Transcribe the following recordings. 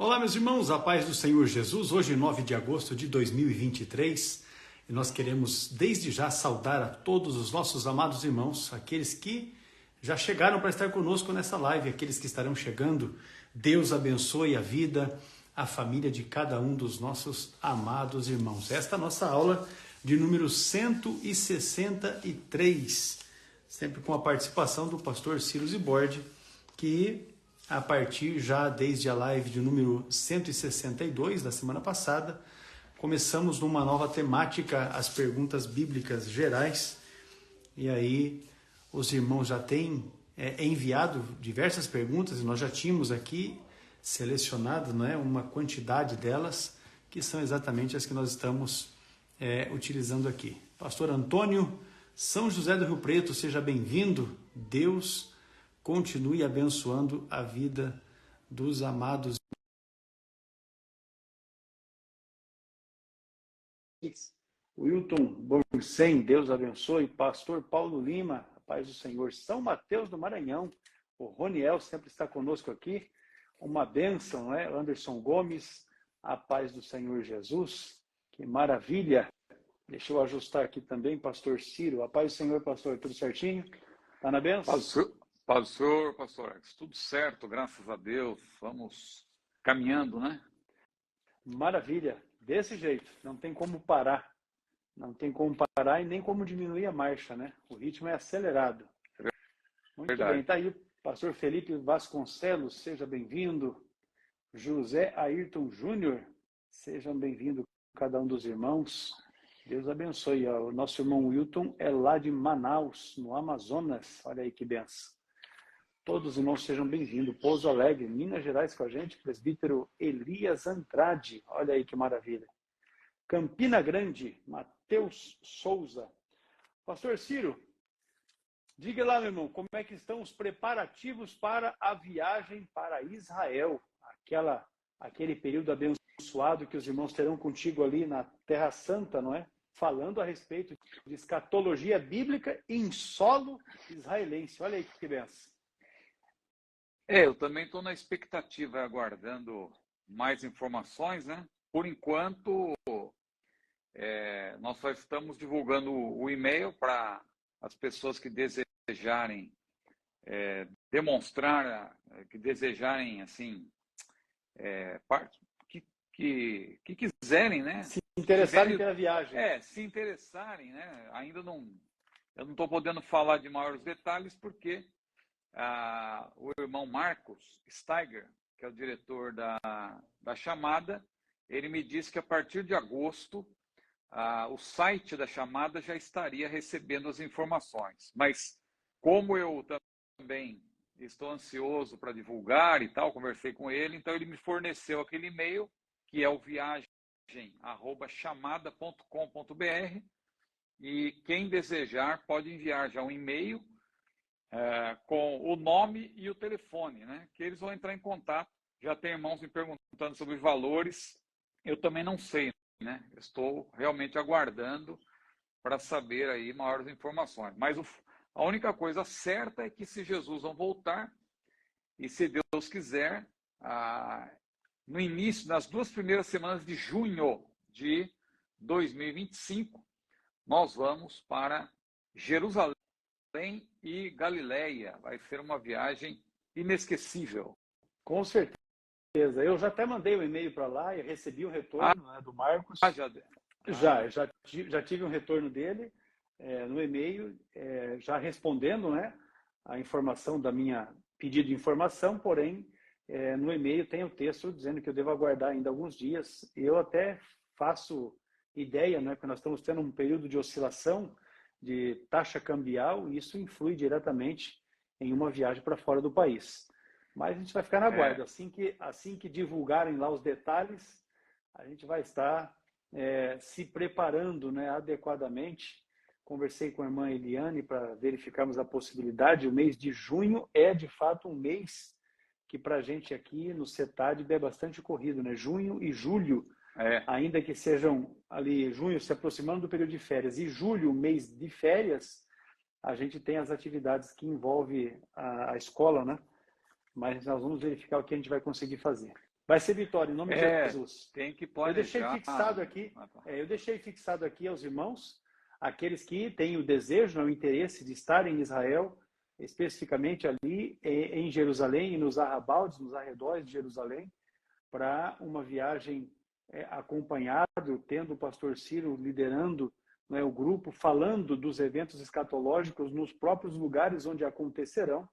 Olá, meus irmãos, a paz do Senhor Jesus. Hoje, 9 de agosto de 2023, e nós queremos desde já saudar a todos os nossos amados irmãos, aqueles que já chegaram para estar conosco nessa live, aqueles que estarão chegando. Deus abençoe a vida, a família de cada um dos nossos amados irmãos. Esta é a nossa aula de número 163, sempre com a participação do pastor Ciro Zibordi, que a partir já desde a live de número 162 da semana passada, começamos numa nova temática, as perguntas bíblicas gerais, e aí os irmãos já têm enviado diversas perguntas, e nós já tínhamos aqui selecionado uma quantidade delas, que são exatamente as que nós estamos utilizando aqui. Pastor Antônio, São José do Rio Preto, seja bem-vindo. Deus continue abençoando a vida dos amados. Wilton Borsen, Deus abençoe. Pastor Paulo Lima, a paz do Senhor. São Mateus do Maranhão, o Roniel sempre está conosco aqui. Uma bênção, né? Anderson Gomes, a paz do Senhor Jesus. Que maravilha. Deixa eu ajustar aqui também, pastor Ciro. A paz do Senhor, pastor, tudo certinho? Está na bênção? Paz do Senhor, pastor Alex. Tudo certo, graças a Deus. Vamos caminhando, né? Maravilha. Desse jeito. Não tem como parar. Não tem como parar e nem como diminuir a marcha, né? O ritmo é acelerado. Muito Verdade. bem. Está aí o pastor Felipe Vasconcelos. Seja bem-vindo. José Ayrton Júnior. Sejam bem-vindos cada um dos irmãos. Deus abençoe. O nosso irmão Wilton é lá de Manaus, no Amazonas. Olha aí que benção. Todos os irmãos sejam bem-vindos. Pouso Alegre, Minas Gerais com a gente, presbítero Elias Andrade. Olha aí que maravilha. Campina Grande, Mateus Souza. Pastor Ciro, diga lá, meu irmão, como é que estão os preparativos para a viagem para Israel? Aquele período abençoado que os irmãos terão contigo ali na Terra Santa, não é? Falando a respeito de escatologia bíblica em solo israelense. Olha aí que benção. Eu também estou na expectativa, aguardando mais informações, né? Por enquanto, nós só estamos divulgando o e-mail para as pessoas que desejarem demonstrar, que desejarem, assim, que quiserem, né? Se interessarem pela viagem. Se interessarem, né? Ainda não, eu não estou podendo falar de maiores detalhes porque o irmão Marcos Steiger, que é o diretor da chamada, ele me disse que a partir de agosto o site da chamada já estaria recebendo as informações. Mas como eu também estou ansioso para divulgar e tal, conversei com ele, então ele me forneceu aquele e-mail, que é o viagem@chamada.com.br, e quem desejar pode enviar já um e-mail com o nome e o telefone, né? Que eles vão entrar em contato. Já tem irmãos me perguntando sobre valores, eu também não sei, né? Estou realmente aguardando para saber aí maiores informações. Mas a única coisa certa é que se Jesus não voltar, e se Deus quiser, no início, nas 2 primeiras semanas de junho de 2025, nós vamos para Jerusalém e Galileia. Vai ser uma viagem inesquecível. Com certeza. Eu já até mandei um e-mail para lá e recebi o retorno do Marcos. Já tive um retorno dele no e-mail, já respondendo, né, a informação da minha pedido de informação, porém, no e-mail tem o texto dizendo que eu devo aguardar ainda alguns dias. Eu até faço ideia, né, porque nós estamos tendo um período de oscilação de taxa cambial, e isso influi diretamente em uma viagem para fora do país. Mas a gente vai ficar na guarda. Assim que divulgarem lá os detalhes, a gente vai estar se preparando, né, adequadamente. Conversei com a irmã Eliane para verificarmos a possibilidade. O mês de junho é, de fato, um mês que para a gente aqui no CETAD é bastante corrido, né? Junho e julho, ainda que sejam ali junho se aproximando do período de férias e julho, mês de férias, a gente tem as atividades que envolvem a escola, né? Mas nós vamos verificar o que a gente vai conseguir fazer. Vai ser vitória, em nome de Jesus. Tem que planejar. Eu deixei fixado aqui aos irmãos, aqueles que têm o desejo, o interesse de estar em Israel, especificamente ali em Jerusalém e nos arrabaldes, nos arredores de Jerusalém, para uma viagem acompanhado, tendo o pastor Ciro liderando, né, o grupo, falando dos eventos escatológicos nos próprios lugares onde acontecerão.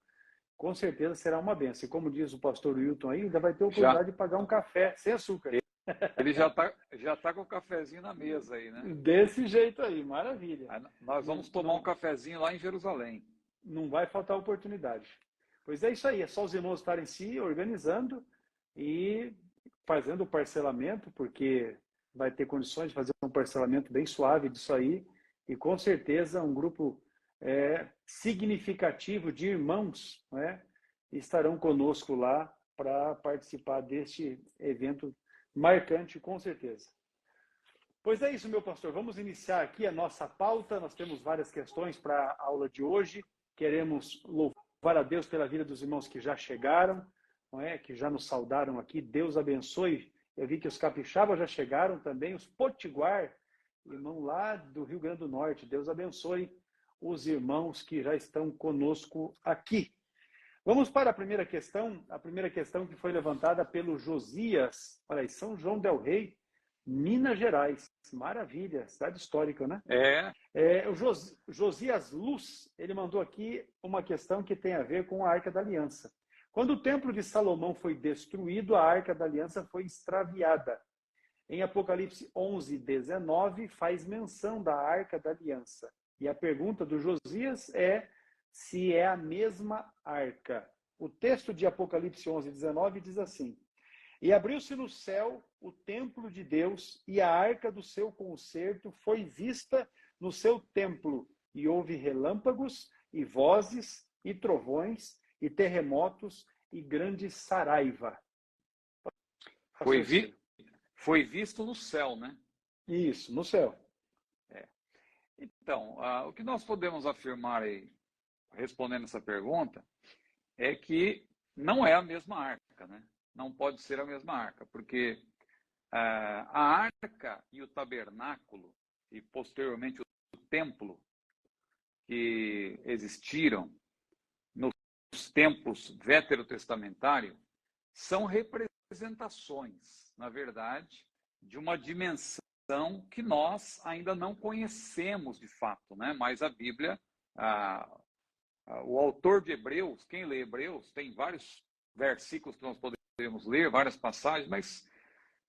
Com certeza será uma benção. E como diz o pastor Wilton aí, ainda vai ter a oportunidade de pagar um café sem açúcar. Ele já tá com o cafezinho na mesa aí, né? Desse jeito aí, maravilha. Aí nós vamos tomar um cafezinho lá em Jerusalém. Não vai faltar oportunidade. Pois é isso aí, é só os irmãos estarem se organizando e fazendo o parcelamento, porque vai ter condições de fazer um parcelamento bem suave disso aí, e com certeza um grupo significativo de irmãos, né, estarão conosco lá para participar deste evento marcante, com certeza. Pois é isso, meu pastor. Vamos iniciar aqui a nossa pauta. Nós temos várias questões para a aula de hoje. Queremos louvar a Deus pela vida dos irmãos que já chegaram, não é? Que já nos saudaram aqui. Deus abençoe. Eu vi que os capixabas já chegaram também, os potiguar, irmão lá do Rio Grande do Norte. Deus abençoe os irmãos que já estão conosco aqui. Vamos para a primeira questão que foi levantada pelo Josias, olha aí, São João del Rei, Minas Gerais. Maravilha, cidade histórica, né? O Josias Luz, ele mandou aqui uma questão que tem a ver com a Arca da Aliança. Quando o Templo de Salomão foi destruído, a Arca da Aliança foi extraviada. Em Apocalipse 11:19, faz menção da Arca da Aliança. E a pergunta do Josias é se é a mesma arca. O texto de Apocalipse 11:19 diz assim: E abriu-se no céu o templo de Deus, e a arca do seu concerto foi vista no seu templo, e houve relâmpagos, e vozes, e trovões, e terremotos, e grande saraiva. Foi visto no céu, né? Isso, no céu. Então, o que nós podemos afirmar aí, respondendo essa pergunta, é que não é a mesma arca, né? Não pode ser a mesma arca, porque a arca e o tabernáculo, e posteriormente o templo, que existiram nos tempos veterotestamentários, são representações, na verdade, de uma dimensão que nós ainda não conhecemos de fato, né? Mas a Bíblia, o autor de Hebreus, quem lê Hebreus, tem vários versículos que nós podemos ler, várias passagens, mas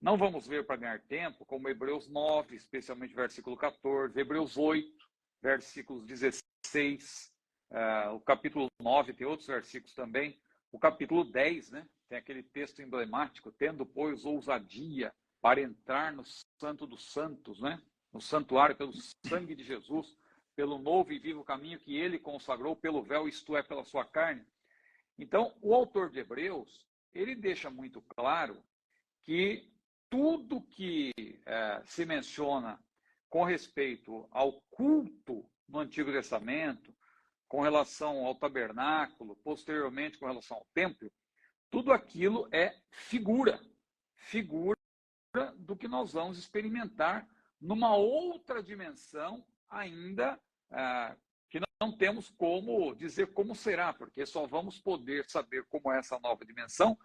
não vamos ver para ganhar tempo, como Hebreus 9, especialmente versículo 14, Hebreus 8, versículos 16, o capítulo 9 tem outros versículos também, o capítulo 10, né? Tem aquele texto emblemático, tendo, pois, ousadia para entrar no Santo dos Santos, né? No santuário, pelo sangue de Jesus, pelo novo e vivo caminho que ele consagrou pelo véu, isto é, pela sua carne. Então, o autor de Hebreus, ele deixa muito claro que tudo que se menciona com respeito ao culto no Antigo Testamento, com relação ao tabernáculo, posteriormente com relação ao templo, tudo aquilo é figura do que nós vamos experimentar numa outra dimensão ainda que não temos como dizer como será, porque só vamos poder saber como é essa nova dimensão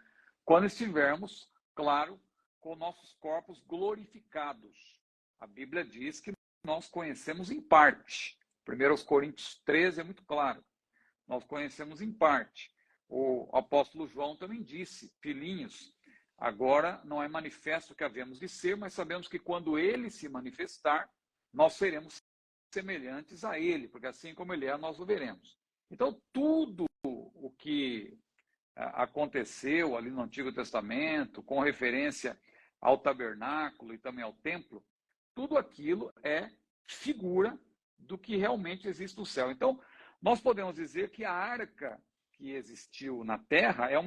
quando estivermos, claro, com nossos corpos glorificados. A Bíblia diz que nós conhecemos em parte. 1 Coríntios 13 é muito claro. Nós conhecemos em parte. O apóstolo João também disse, filhinhos, agora não é manifesto o que havemos de ser, mas sabemos que quando ele se manifestar, nós seremos semelhantes a ele, porque assim como ele é, nós o veremos. Então, tudo o que aconteceu ali no Antigo Testamento, com referência ao tabernáculo e também ao templo, tudo aquilo é figura do que realmente existe no céu. Então, nós podemos dizer que a arca que existiu na terra é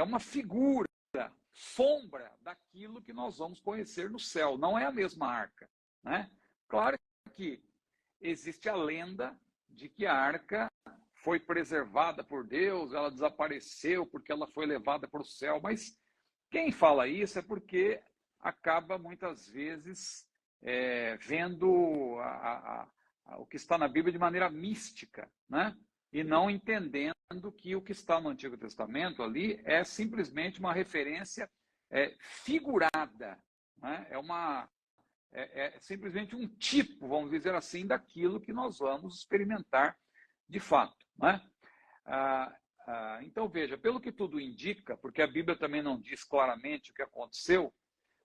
uma figura, sombra daquilo que nós vamos conhecer no céu. Não é a mesma arca, né? Claro que existe a lenda de que a arca foi preservada por Deus, ela desapareceu porque ela foi levada para o céu, mas Quem fala isso é porque acaba muitas vezes vendo o que está na Bíblia de maneira mística, né? E não entendendo que o que está no Antigo Testamento ali é simplesmente uma referência figurada, né? É simplesmente um tipo, vamos dizer assim, daquilo que nós vamos experimentar de fato, né? Então, veja, pelo que tudo indica, porque a Bíblia também não diz claramente o que aconteceu,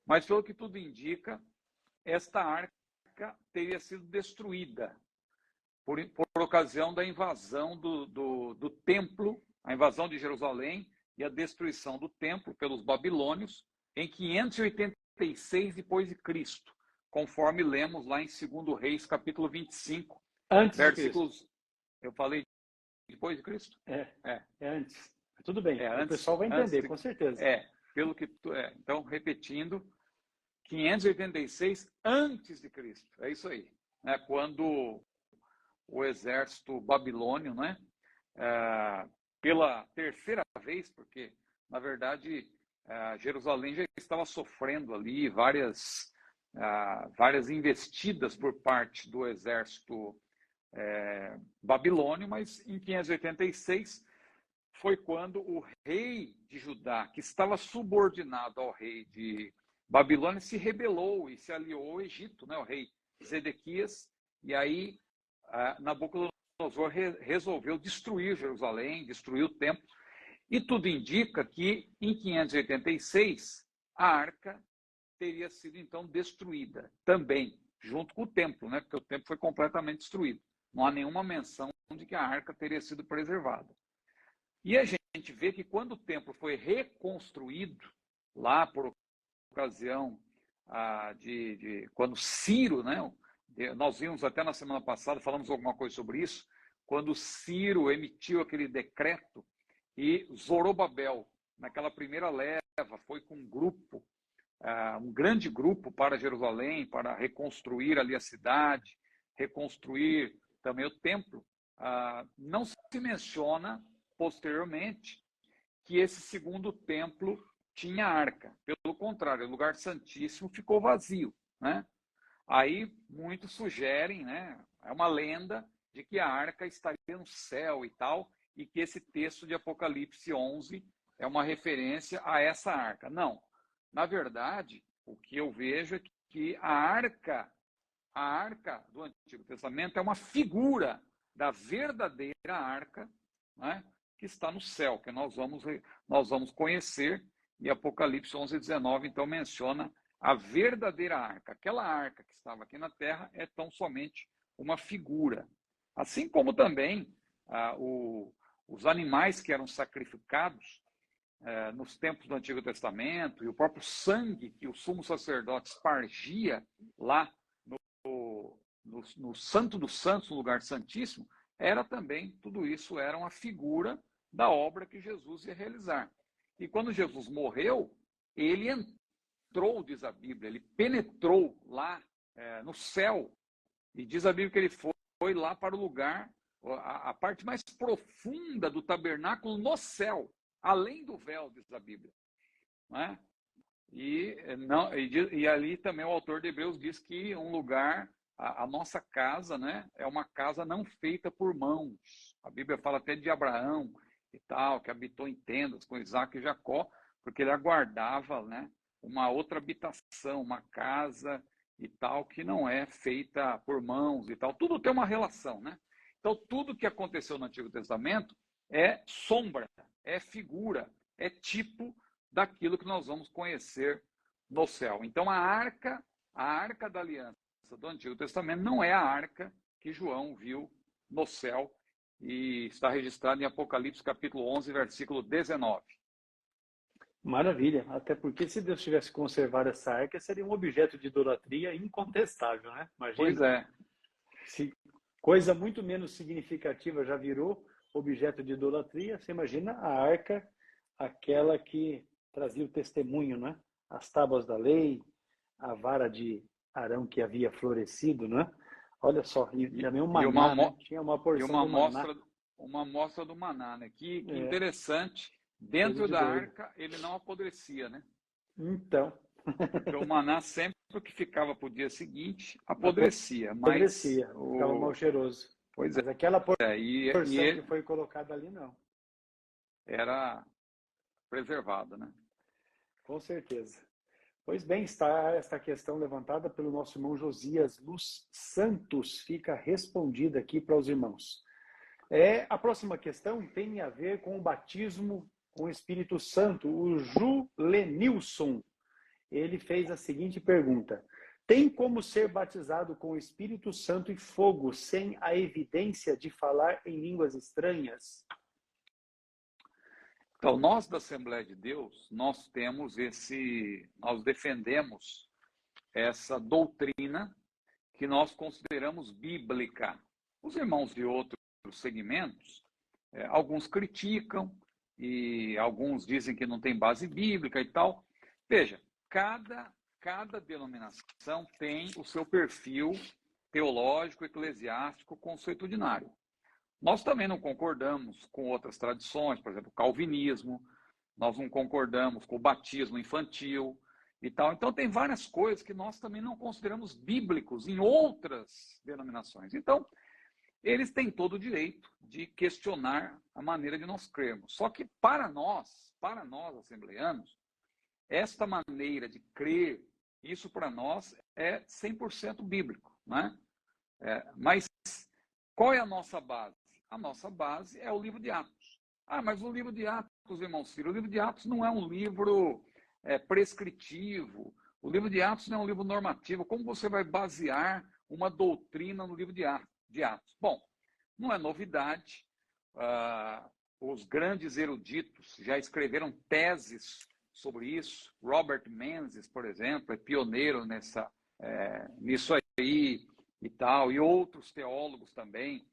mas pelo que tudo indica, esta arca teria sido destruída por ocasião da invasão do templo, a invasão de Jerusalém e a destruição do templo pelos babilônios em 586 depois de Cristo, conforme lemos lá em 2 Reis, capítulo 25, antes versículos... de Cristo. Eu falei depois de Cristo? É antes. Tudo bem, Antes, o pessoal vai entender, com certeza. Pelo que então, repetindo, 586 antes de Cristo. É isso aí. Né? Quando o exército babilônio, né? Pela terceira vez, porque, na verdade, Jerusalém já estava sofrendo ali várias investidas por parte do exército babilônio, mas em 586 foi quando o rei de Judá, que estava subordinado ao rei de Babilônia, se rebelou e se aliou ao Egito, né, o rei Zedequias, e aí Nabucodonosor resolveu destruir Jerusalém, destruir o templo, e tudo indica que em 586 a arca teria sido então destruída também, junto com o templo, né, porque o templo foi completamente destruído. Não há nenhuma menção de que a arca teria sido preservada. E a gente vê que quando o templo foi reconstruído, lá por ocasião quando Ciro, né, nós vimos até na semana passada, falamos alguma coisa sobre isso, quando Ciro emitiu aquele decreto e Zorobabel, naquela primeira leva, foi com um grupo, um grande grupo para Jerusalém, para reconstruir ali a cidade, reconstruir também o templo, não se menciona posteriormente que esse segundo templo tinha arca. Pelo contrário, o lugar santíssimo ficou vazio, né? Aí muitos sugerem, né? É uma lenda de que a arca estaria no céu e tal, e que esse texto de Apocalipse 11 é uma referência a essa arca. Não. Na verdade, o que eu vejo é que a arca do Antigo Testamento é uma figura da verdadeira arca, né, que está no céu, que nós vamos conhecer, e Apocalipse 11:19 então menciona a verdadeira arca. Aquela arca que estava aqui na terra é tão somente uma figura. Assim como também os animais que eram sacrificados nos tempos do Antigo Testamento, e o próprio sangue que o sumo sacerdote espargia lá no Santo dos Santos, no lugar santíssimo, tudo isso era uma figura da obra que Jesus ia realizar. E quando Jesus morreu, ele entrou, diz a Bíblia, ele penetrou lá no céu, e diz a Bíblia que ele foi lá para o lugar, a parte mais profunda do tabernáculo no céu, além do véu, diz a Bíblia. Não é? E ali também o autor de Hebreus diz que um lugar, a nossa casa, né, é uma casa não feita por mãos. A Bíblia fala até de Abraão e tal, que habitou em tendas com Isaac e Jacó, porque ele aguardava, né, uma outra habitação, uma casa e tal, que não é feita por mãos e tal. Tudo tem uma relação, né? Então, tudo que aconteceu no Antigo Testamento é sombra, é figura, é tipo daquilo que nós vamos conhecer no céu. Então, a arca da aliança do Antigo Testamento não é a arca que João viu no céu, e está registrado em Apocalipse capítulo 11, versículo 19. Maravilha, até porque se Deus tivesse conservado essa arca, seria um objeto de idolatria incontestável, né? Imagina. Pois é. Se coisa muito menos significativa já virou objeto de idolatria, você imagina a arca, aquela que trazia o testemunho, né? As tábuas da lei, a vara de Arão que havia florescido, né? Olha só, e também o maná, né? Tinha uma porção do maná. Uma amostra do maná, né? Que interessante Dentro da arca, ele não apodrecia, né? Então. Porque o maná sempre que ficava para o dia seguinte, apodrecia. Apodrecia, ficava mal cheiroso. Pois mas aquela porção que foi colocada ali, não. Era preservada, né? Com certeza. Pois bem, está esta questão levantada pelo nosso irmão Josias Luz Santos. Fica respondida aqui para os irmãos. A próxima questão tem a ver com o batismo com o Espírito Santo. O Julenilson, ele fez a seguinte pergunta: tem como ser batizado com o Espírito Santo e fogo sem a evidência de falar em línguas estranhas? Então, nós da Assembleia de Deus, nós defendemos essa doutrina que nós consideramos bíblica. Os irmãos de outros segmentos, alguns criticam e alguns dizem que não tem base bíblica e tal. Veja, cada denominação tem o seu perfil teológico, eclesiástico, consuetudinário. Nós também não concordamos com outras tradições, por exemplo, o calvinismo, nós não concordamos com o batismo infantil e tal. Então, tem várias coisas que nós também não consideramos bíblicos em outras denominações. Então, eles têm todo o direito de questionar a maneira de nós crermos. Só que para nós assembleanos, esta maneira de crer, isso para nós é 100% bíblico, né? Mas qual é a nossa base? A nossa base é o livro de Atos. Mas o livro de Atos, irmão Ciro, o livro de Atos não é um livro prescritivo, o livro de Atos não é um livro normativo. Como você vai basear uma doutrina no livro de Atos? Bom, não é novidade. Os grandes eruditos já escreveram teses sobre isso. Robert Menzies, por exemplo, é pioneiro nisso aí e tal, e outros teólogos também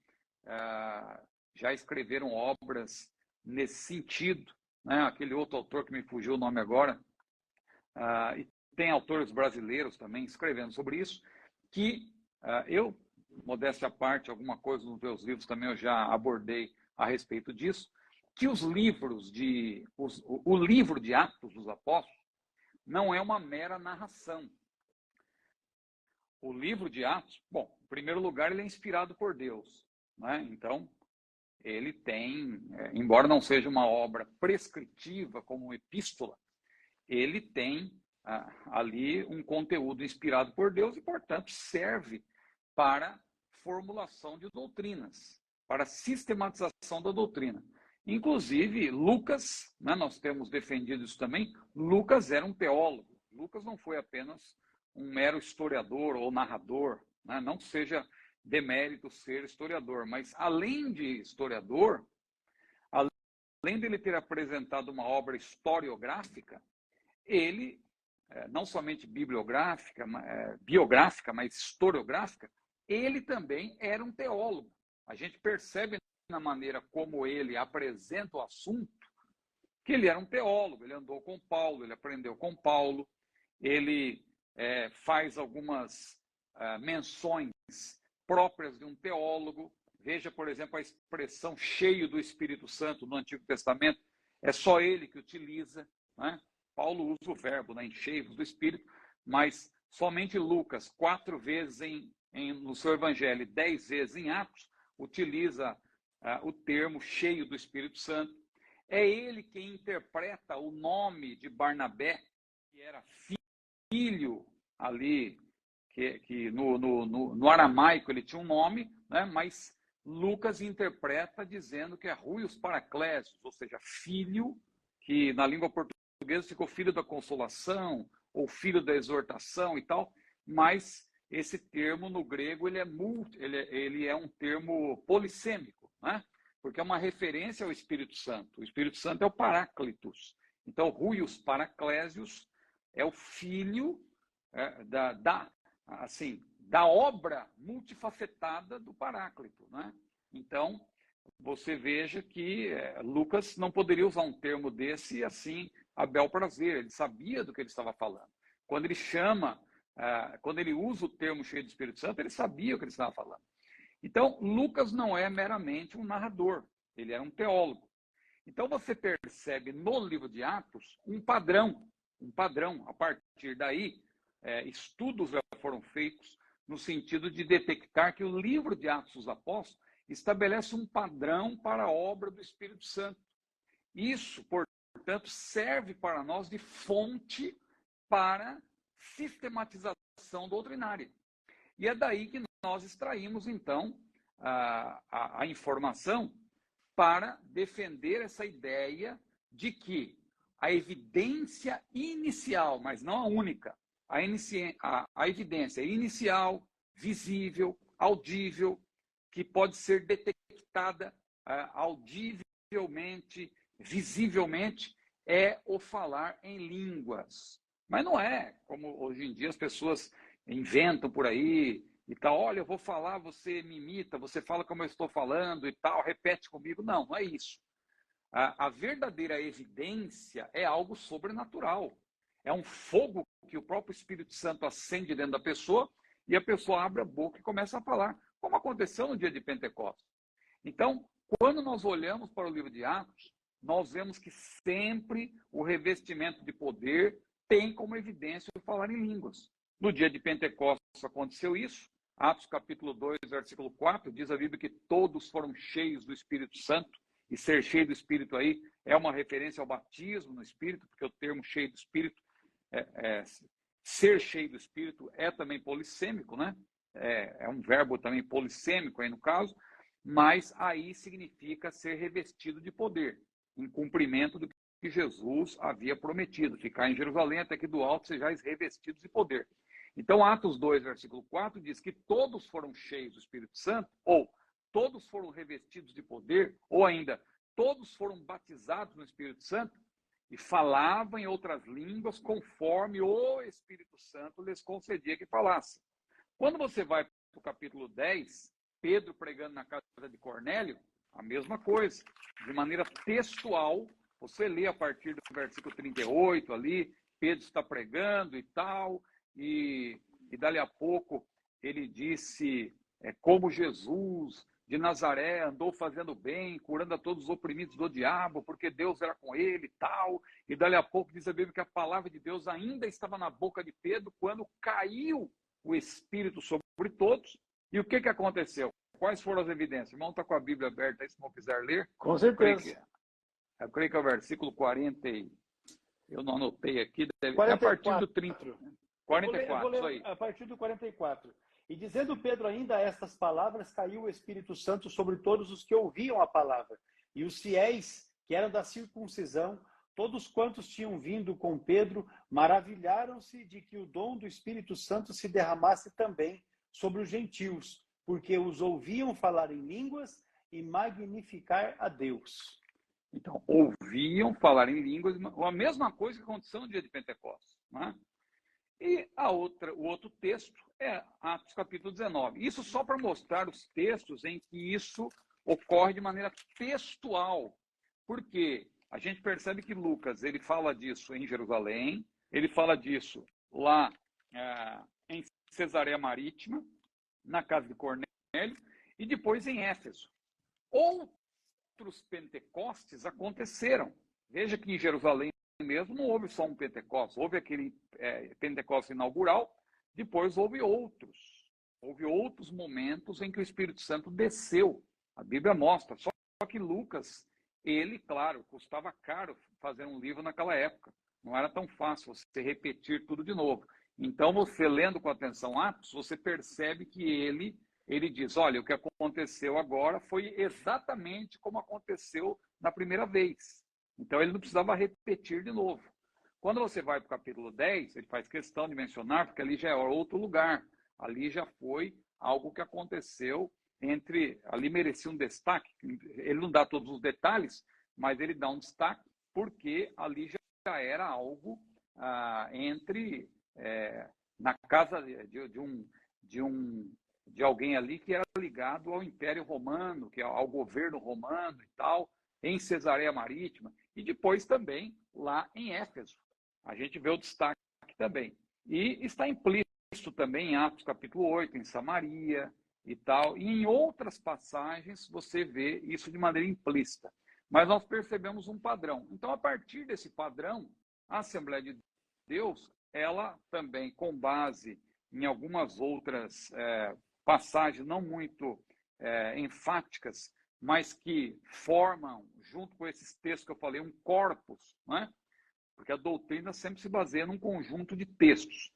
já escreveram obras nesse sentido, né? Aquele outro autor que me fugiu o nome agora, e tem autores brasileiros também escrevendo sobre isso, que eu, modéstia à parte, alguma coisa nos meus livros também eu já abordei a respeito disso, que o livro de Atos dos Apóstolos não é uma mera narração. O livro de Atos, bom, em primeiro lugar, ele é inspirado por Deus, né? Então, ele tem, embora não seja uma obra prescritiva como epístola, ele tem ali um conteúdo inspirado por Deus e, portanto, serve para formulação de doutrinas, para sistematização da doutrina. Inclusive, Lucas, né, nós temos defendido isso também, Lucas era um teólogo. Lucas não foi apenas um mero historiador ou narrador, né? Não que seja demérito ser historiador, mas além de historiador, além de ele ter apresentado uma obra historiográfica, ele, não somente biográfica, mas historiográfica, ele também era um teólogo. A gente percebe na maneira como ele apresenta o assunto que ele era um teólogo, ele andou com Paulo, ele aprendeu com Paulo, ele faz algumas menções próprias de um teólogo. Veja, por exemplo, a expressão cheio do Espírito Santo no Antigo Testamento, é só ele que utiliza, né? Paulo usa o verbo, né, enchei-vos do Espírito, mas somente Lucas, 4 vezes no seu Evangelho, 10 vezes em Atos, utiliza o termo cheio do Espírito Santo. É ele quem interpreta o nome de Barnabé, que era filho ali, que no aramaico ele tinha um nome, né, mas Lucas interpreta dizendo que é Ruios Paraclésios, ou seja, filho, que na língua portuguesa ficou filho da consolação, ou filho da exortação e tal, mas esse termo no grego ele é um termo polissêmico, né? Porque é uma referência ao Espírito Santo. O Espírito Santo é o Paráclitos. Então, Ruios Paraclésios é o filho da obra multifacetada do Paráclito, né? Então, você veja que Lucas não poderia usar um termo desse assim a bel prazer. Ele sabia do que ele estava falando. Quando ele usa o termo cheio do Espírito Santo, ele sabia o que ele estava falando. Então, Lucas não é meramente um narrador, ele era um teólogo. Então você percebe no livro de Atos um padrão. A partir daí, estudos já foram feitos no sentido de detectar que o livro de Atos dos Apóstolos estabelece um padrão para a obra do Espírito Santo. Isso, portanto, serve para nós de fonte para sistematização doutrinária. E é daí que nós extraímos, então, a informação para defender essa ideia de que a evidência inicial, mas não a única, a evidência inicial, visível, audível, que pode ser detectada audivelmente, visivelmente, é o falar em línguas. Mas não é como hoje em dia as pessoas inventam por aí e tal. Olha, eu vou falar, você me imita, você fala como eu estou falando e tal, repete comigo. Não, não é isso. A verdadeira evidência é algo sobrenatural. É um fogo que o próprio Espírito Santo acende dentro da pessoa e a pessoa abre a boca e começa a falar, como aconteceu no dia de Pentecostes. Então, quando nós olhamos para o livro de Atos, nós vemos que sempre o revestimento de poder tem como evidência o falar em línguas. No dia de Pentecostes aconteceu isso. Atos capítulo 2, versículo 4, diz a Bíblia que todos foram cheios do Espírito Santo. E ser cheio do Espírito aí é uma referência ao batismo no Espírito, porque o termo cheio do Espírito, ser cheio do Espírito é também polissêmico, né? É um verbo também polissêmico aí no caso, mas aí significa ser revestido de poder, em cumprimento do que Jesus havia prometido, ficar em Jerusalém até que do alto sejais revestidos de poder. Então, Atos 2, versículo 4, diz que todos foram cheios do Espírito Santo, ou todos foram revestidos de poder, ou ainda, todos foram batizados no Espírito Santo e falavam em outras línguas conforme o Espírito Santo lhes concedia que falassem. Quando você vai para o capítulo 10, Pedro pregando na casa de Cornélio, a mesma coisa, de maneira textual, você lê a partir do versículo 38 ali, Pedro está pregando e tal, e dali a pouco ele disse como Jesus de Nazaré andou fazendo bem, curando a todos os oprimidos do diabo, porque Deus era com ele e tal, e dali a pouco diz a Bíblia que a palavra de Deus ainda estava na boca de Pedro quando caiu o Espírito sobre todos. E o que aconteceu? Quais foram as evidências? O irmão está com a Bíblia aberta aí, se não quiser ler. Com certeza. Eu creio que é o versículo 40, eu não anotei aqui, é a 44. partir do 30. 44, eu vou ler isso aí. a partir do 44. E dizendo Pedro ainda estas palavras, caiu o Espírito Santo sobre todos os que ouviam a palavra. E os fiéis, que eram da circuncisão, todos quantos tinham vindo com Pedro, maravilharam-se de que o dom do Espírito Santo se derramasse também sobre os gentios, porque os ouviam falar em línguas e magnificar a Deus. Então, ouviam falar em línguas, a mesma coisa que aconteceu no dia de Pentecostes, né? E o outro texto é Atos capítulo 19. Isso só para mostrar os textos em que isso ocorre de maneira textual. Porque a gente percebe que Lucas, ele fala disso em Jerusalém, ele fala disso lá em Cesareia Marítima, na casa de Cornélio, e depois em Éfeso. Outros Pentecostes aconteceram. Veja que em Jerusalém mesmo não houve só um Pentecostes, houve aquele Pentecostes inaugural, depois houve outros momentos em que o Espírito Santo desceu. A Bíblia mostra, só que Lucas, ele, claro, custava caro fazer um livro naquela época, não era tão fácil você repetir tudo de novo. Então, você lendo com atenção Atos, você percebe que ele diz, olha, o que aconteceu agora foi exatamente como aconteceu na primeira vez. Então, ele não precisava repetir de novo. Quando você vai para o capítulo 10, ele faz questão de mencionar, porque ali já é outro lugar. Ali já foi algo que aconteceu ali merecia um destaque. Ele não dá todos os detalhes, mas ele dá um destaque, porque ali já era algo na casa de alguém ali que era ligado ao Império Romano, ao governo romano e tal, em Cesareia Marítima, e depois também lá em Éfeso. A gente vê o destaque também. E está implícito também em Atos capítulo 8, em Samaria e tal. E em outras passagens você vê isso de maneira implícita. Mas nós percebemos um padrão. Então, a partir desse padrão, a Assembleia de Deus, ela também, com base em algumas outras passagens não muito enfáticas, mas que formam, junto com esses textos que eu falei, um corpus, né? Porque a doutrina sempre se baseia num conjunto de textos.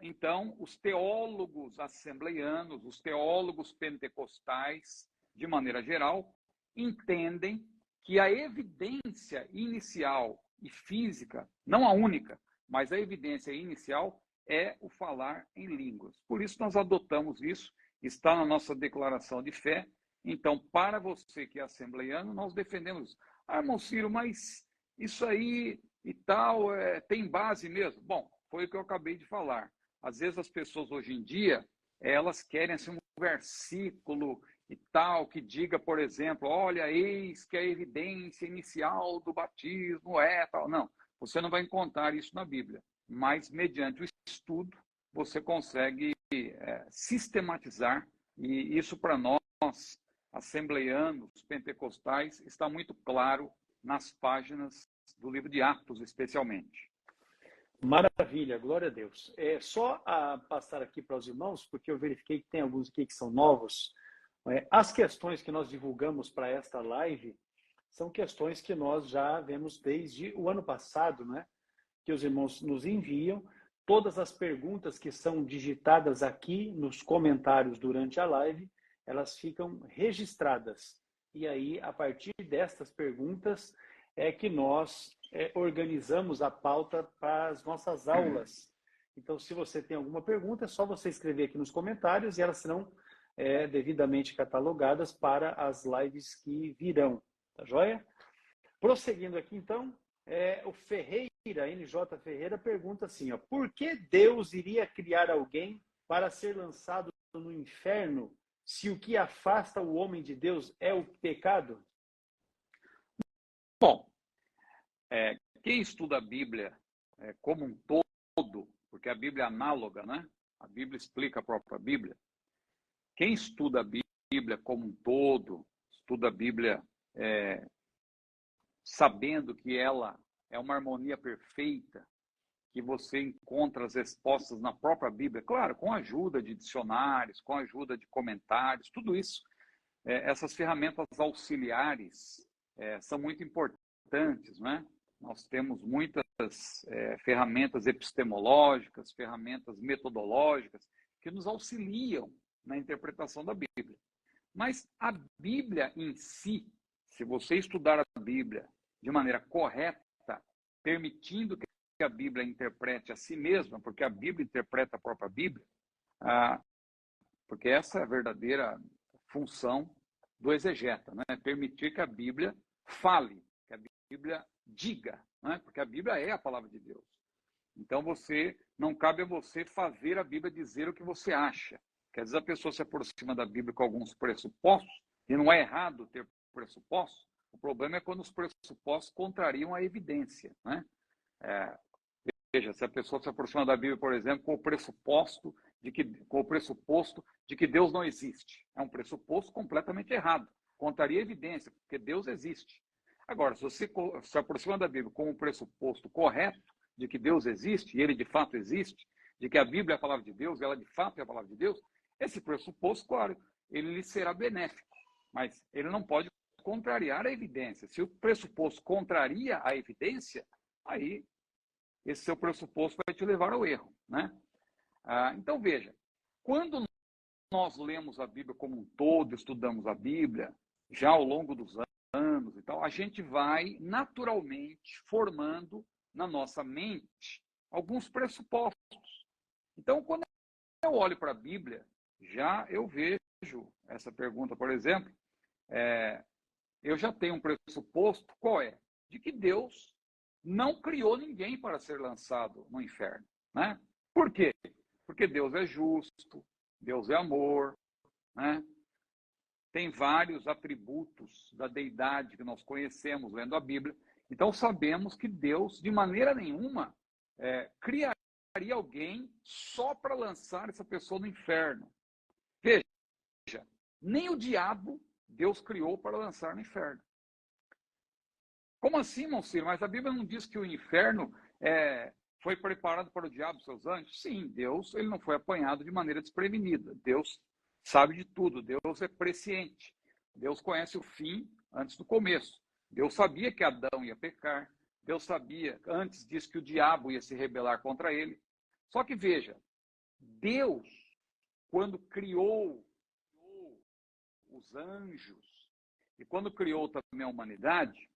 Então, os teólogos assembleianos, os teólogos pentecostais, de maneira geral, entendem que a evidência inicial e física, não a única, mas a evidência inicial é o falar em línguas. Por isso nós adotamos isso, está na nossa declaração de fé. Então, para você que é assembleiano, nós defendemos isso. Irmão Ciro, mas isso aí e tal, tem base mesmo? Bom, foi o que eu acabei de falar. Às vezes as pessoas hoje em dia, elas querem assim, um versículo e tal, que diga, por exemplo, olha, eis que a evidência inicial do batismo é tal. Não, você não vai encontrar isso na Bíblia. Mas, mediante o estudo, você consegue sistematizar. E isso, para nós, assembleianos, pentecostais, está muito claro nas páginas do livro de Atos, especialmente. Maravilha, glória a Deus. Só a passar aqui para os irmãos, porque eu verifiquei que tem alguns aqui que são novos. As questões que nós divulgamos para esta live são questões que nós já vemos desde o ano passado, né? Que os irmãos nos enviam. Todas as perguntas que são digitadas aqui nos comentários durante a live, elas ficam registradas. E aí, a partir destas perguntas, é que nós organizamos a pauta para as nossas aulas. Então, se você tem alguma pergunta, é só você escrever aqui nos comentários e elas serão devidamente catalogadas para as lives que virão. Tá joia? Prosseguindo aqui, então, o Ferreira, NJ Ferreira, pergunta assim, ó, por que Deus iria criar alguém para ser lançado no inferno se o que afasta o homem de Deus é o pecado? Bom, quem estuda a Bíblia como um todo, porque a Bíblia é análoga, né? A Bíblia explica a própria Bíblia. Quem estuda a Bíblia como um todo, estuda a Bíblia sabendo que ela é uma harmonia perfeita, que você encontra as respostas na própria Bíblia, claro, com a ajuda de dicionários, com a ajuda de comentários, tudo isso, essas ferramentas auxiliares são muito importantes, não é? Nós temos muitas ferramentas epistemológicas, ferramentas metodológicas, que nos auxiliam na interpretação da Bíblia. Mas a Bíblia em si, se você estudar a Bíblia de maneira correta, permitindo que a Bíblia interprete a si mesma, porque a Bíblia interpreta a própria Bíblia, porque essa é a verdadeira função do exegeta, né? Permitir que a Bíblia fale, que a Bíblia diga, né? Porque a Bíblia é a palavra de Deus. Então, não cabe a você fazer a Bíblia dizer o que você acha. Porque às vezes a pessoa se aproxima da Bíblia com alguns pressupostos, e não é errado ter pressupostos, o problema é quando os pressupostos contrariam a evidência, né? Veja, se a pessoa se aproxima da Bíblia, por exemplo, com o pressuposto de que Deus não existe. É um pressuposto completamente errado. Contraria a evidência, porque Deus existe. Agora, se você se aproxima da Bíblia com o pressuposto correto de que Deus existe, e ele de fato existe, de que a Bíblia é a palavra de Deus, ela de fato é a palavra de Deus, esse pressuposto, claro, ele lhe será benéfico, mas ele não pode contrariar a evidência. Se o pressuposto contraria a evidência, aí esse seu pressuposto vai te levar ao erro, né? Então, veja, quando nós lemos a Bíblia como um todo, estudamos a Bíblia, já ao longo dos anos e tal, a gente vai naturalmente formando na nossa mente alguns pressupostos. Então, quando eu olho para a Bíblia, já eu vejo essa pergunta, por exemplo, eu já tenho um pressuposto, qual é? De que Deus não criou ninguém para ser lançado no inferno, né? Por quê? Porque Deus é justo, Deus é amor, né? Tem vários atributos da deidade que nós conhecemos lendo a Bíblia. Então sabemos que Deus, de maneira nenhuma, criaria alguém só para lançar essa pessoa no inferno. Veja, nem o diabo Deus criou para lançar no inferno. Como assim, irmão Ciro? Mas a Bíblia não diz que o inferno foi preparado para o diabo e seus anjos? Sim, Deus ele não foi apanhado de maneira desprevenida. Deus sabe de tudo, Deus é presciente. Deus conhece o fim antes do começo. Deus sabia que Adão ia pecar. Deus sabia, antes disso, que o diabo ia se rebelar contra ele. Só que veja, Deus, quando criou os anjos e quando criou também a humanidade,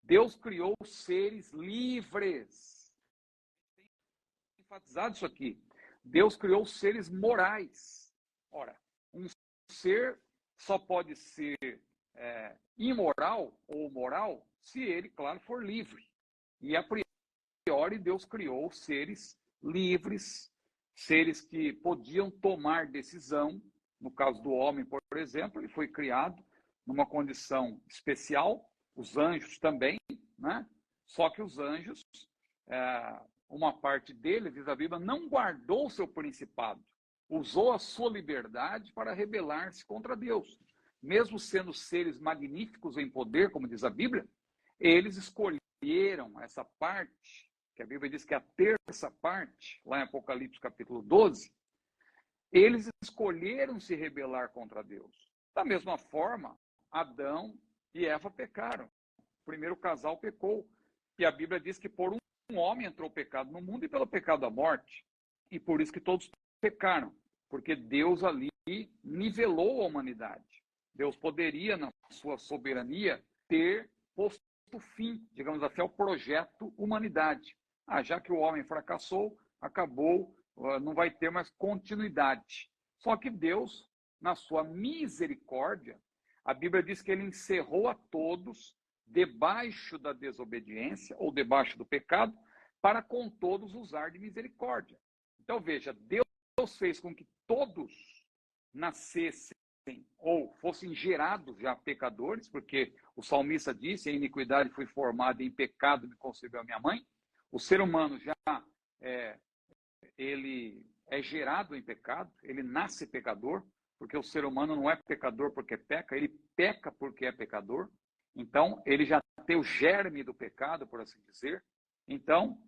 Deus criou seres livres. Tem enfatizado isso aqui. Deus criou seres morais. Ora, um ser só pode ser imoral ou moral se ele, claro, for livre. E a priori Deus criou seres livres, seres que podiam tomar decisão. No caso do homem, por exemplo, ele foi criado numa condição especial, os anjos também, né? Só que os anjos, uma parte deles, diz a Bíblia, não guardou o seu principado, usou a sua liberdade para rebelar-se contra Deus. Mesmo sendo seres magníficos em poder, como diz a Bíblia, eles escolheram essa parte, que a Bíblia diz que é a terça parte, lá em Apocalipse capítulo 12, eles escolheram se rebelar contra Deus. Da mesma forma, Adão e Eva pecaram. O primeiro casal pecou. E a Bíblia diz que por um homem entrou o pecado no mundo e pelo pecado a morte. E por isso que todos pecaram. Porque Deus ali nivelou a humanidade. Deus poderia, na sua soberania, ter posto fim, digamos assim, ao projeto humanidade. Já que o homem fracassou, acabou, não vai ter mais continuidade. Só que Deus, na sua misericórdia, a Bíblia diz que ele encerrou a todos debaixo da desobediência ou debaixo do pecado, para com todos usar de misericórdia. Então veja, Deus fez com que todos nascessem ou fossem gerados já pecadores, porque o salmista disse, em iniquidade fui formado, em pecado me concebeu a minha mãe. O ser humano já ele é gerado em pecado, ele nasce pecador, porque o ser humano não é pecador porque peca, ele peca porque é pecador. Então, ele já tem o germe do pecado, por assim dizer. Então,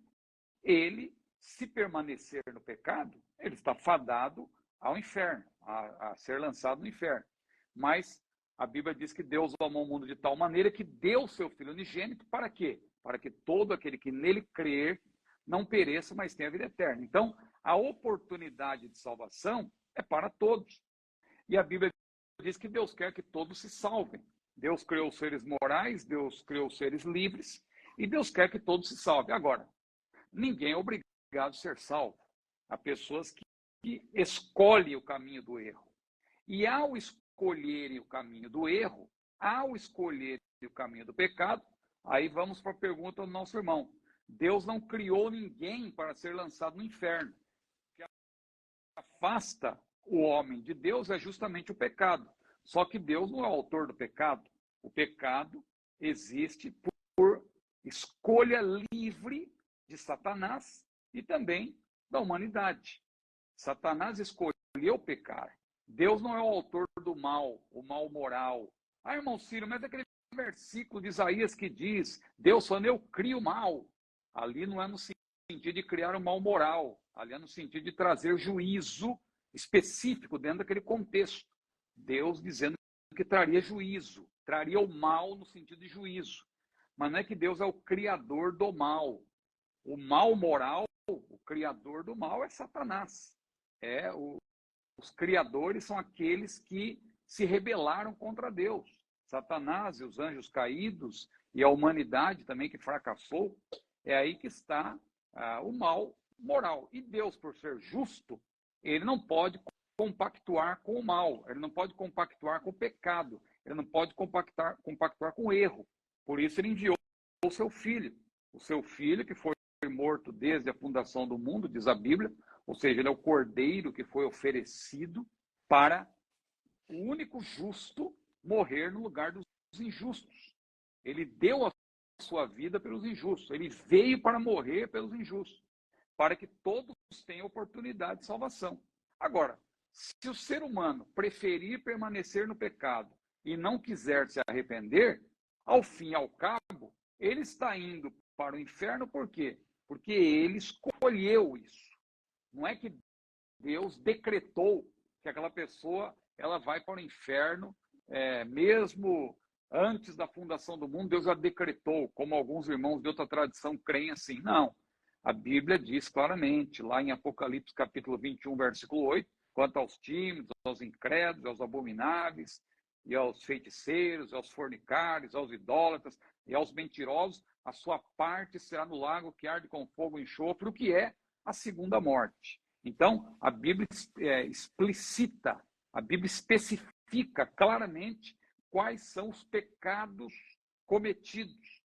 ele, se permanecer no pecado, ele está fadado ao inferno, a ser lançado no inferno. Mas a Bíblia diz que Deus amou o mundo de tal maneira que deu o seu Filho unigênito para quê? Para que todo aquele que nele crer não pereça, mas tenha vida eterna. Então, a oportunidade de salvação é para todos. E a Bíblia diz que Deus quer que todos se salvem. Deus criou seres morais, Deus criou seres livres, e Deus quer que todos se salvem. Agora, ninguém é obrigado a ser salvo. Há pessoas que escolhem o caminho do erro. E ao escolherem o caminho do erro, ao escolherem o caminho do pecado, aí vamos para a pergunta do nosso irmão. Deus não criou ninguém para ser lançado no inferno. O que afasta o homem de Deus é justamente o pecado. Só que Deus não é o autor do pecado. O pecado existe por escolha livre de Satanás e também da humanidade. Satanás escolheu pecar. Deus não é o autor do mal, o mal moral. Irmão Ciro, mas aquele versículo de Isaías que diz, Deus falando, eu crio o mal. Ali não é no sentido de criar o mal moral. Ali é no sentido de trazer juízo específico dentro daquele contexto. Deus dizendo que traria juízo, traria o mal no sentido de juízo. Mas não é que Deus é o criador do mal. O mal moral, o criador do mal é Satanás. Os criadores são aqueles que se rebelaram contra Deus. Satanás e os anjos caídos e a humanidade também que fracassou, é aí que está o mal moral. E Deus, por ser justo, ele não pode compactuar com o mal, ele não pode compactuar com o pecado, ele não pode compactuar com o erro. Por isso ele enviou o seu filho que foi morto desde a fundação do mundo, diz a Bíblia, ou seja, ele é o cordeiro que foi oferecido para o único justo morrer no lugar dos injustos. Ele deu a sua vida pelos injustos, ele veio para morrer pelos injustos, para que todos tenham oportunidade de salvação. Agora, se o ser humano preferir permanecer no pecado e não quiser se arrepender, ao fim e ao cabo, ele está indo para o inferno por quê? Porque ele escolheu isso. Não é que Deus decretou que aquela pessoa ela vai para o inferno, mesmo antes da fundação do mundo, Deus já decretou, como alguns irmãos de outra tradição creem assim. Não. A Bíblia diz claramente, lá em Apocalipse capítulo 21, versículo 8, quanto aos tímidos, aos incrédulos, aos abomináveis, e aos feiticeiros, aos fornicários, aos idólatras e aos mentirosos, a sua parte será no lago que arde com fogo e enxofre, o que é a segunda morte. Então, a Bíblia explicita, a Bíblia especifica claramente quais são os pecados cometidos,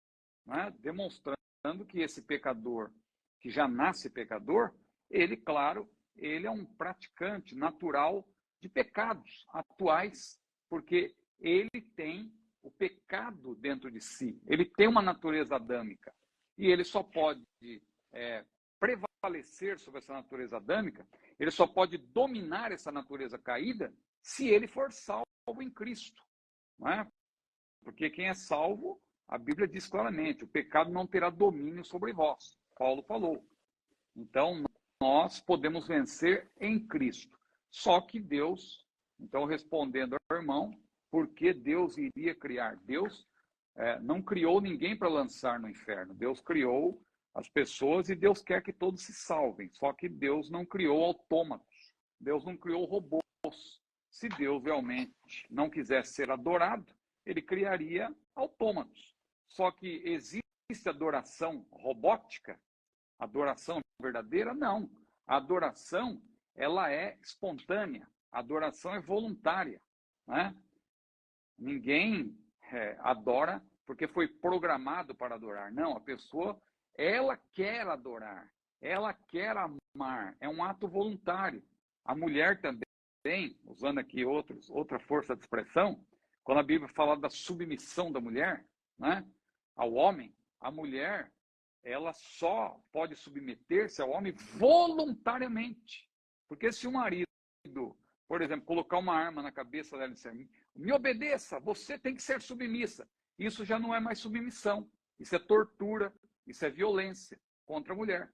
né? Demonstrando que esse pecador, que já nasce pecador, ele, claro, ele é um praticante natural de pecados atuais, porque ele tem o pecado dentro de si, ele tem uma natureza adâmica, e ele só pode prevalecer sobre essa natureza adâmica, ele só pode dominar essa natureza caída se ele for salvo em Cristo, não é? Porque quem é salvo, a Bíblia diz claramente, o pecado não terá domínio sobre vós. Paulo falou. Então, nós podemos vencer em Cristo. Só que Deus, então respondendo ao irmão, por que Deus iria criar? Deus não criou ninguém para lançar no inferno. Deus criou as pessoas e Deus quer que todos se salvem. Só que Deus não criou autômatos. Deus não criou robôs. Se Deus realmente não quisesse ser adorado, ele criaria autômatos. Só que existe adoração robótica? Adoração verdadeira? Não. A adoração, ela é espontânea. A adoração é voluntária, né? Ninguém adora porque foi programado para adorar. Não, a pessoa, ela quer adorar. Ela quer amar. É um ato voluntário. A mulher também, usando aqui outra força de expressão, quando a Bíblia fala da submissão da mulher, né, ao homem, a mulher, ela só pode submeter-se ao homem voluntariamente. Porque se o marido, por exemplo, colocar uma arma na cabeça dela e dizer, me obedeça, você tem que ser submissa, isso já não é mais submissão, isso é tortura, isso é violência contra a mulher.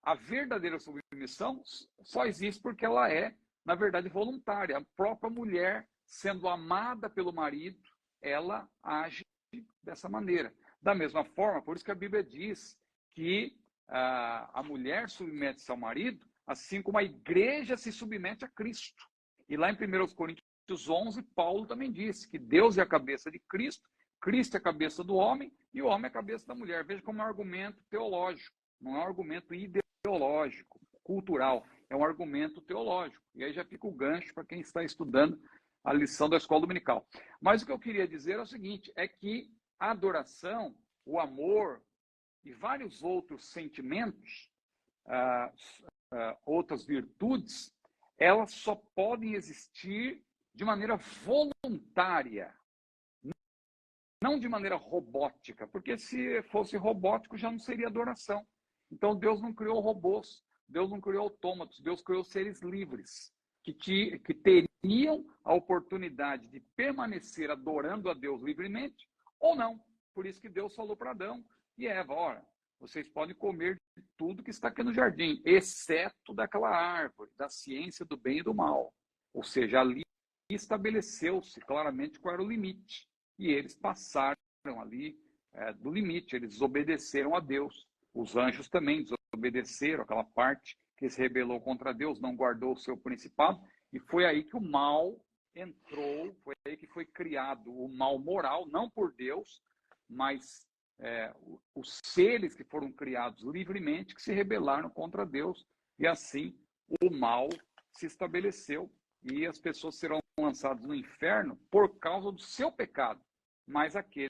A verdadeira submissão só existe porque ela é, na verdade, voluntária. A própria mulher, sendo amada pelo marido, ela age dessa maneira. Da mesma forma, por isso que a Bíblia diz que a mulher submete-se ao marido, assim como a igreja se submete a Cristo. E lá em 1 Coríntios 11, Paulo também disse que Deus é a cabeça de Cristo, Cristo é a cabeça do homem e o homem é a cabeça da mulher. Veja como é um argumento teológico, não é um argumento ideológico, cultural, é um argumento teológico. E aí já fica o gancho para quem está estudando a lição da escola dominical. Mas o que eu queria dizer é o seguinte, é que a adoração, o amor e vários outros sentimentos, outras virtudes, elas só podem existir de maneira voluntária, não de maneira robótica, porque se fosse robótico já não seria adoração. Então Deus não criou robôs, Deus não criou autômatos, Deus criou seres livres, que teriam a oportunidade de permanecer adorando a Deus livremente ou não. Por isso que Deus falou para Adão e Eva, ora, vocês podem comer de tudo que está aqui no jardim, exceto daquela árvore, da ciência do bem e do mal. Ou seja, ali estabeleceu-se claramente qual era o limite. E eles passaram ali do limite, eles desobedeceram a Deus. Os anjos também desobedeceram aquela parte que se rebelou contra Deus, não guardou o seu principado, e foi aí que o mal entrou, foi aí que foi criado o mal moral, não por Deus, mas os seres que foram criados livremente, que se rebelaram contra Deus, e assim o mal se estabeleceu, e as pessoas serão lançadas no inferno por causa do seu pecado, mas aqueles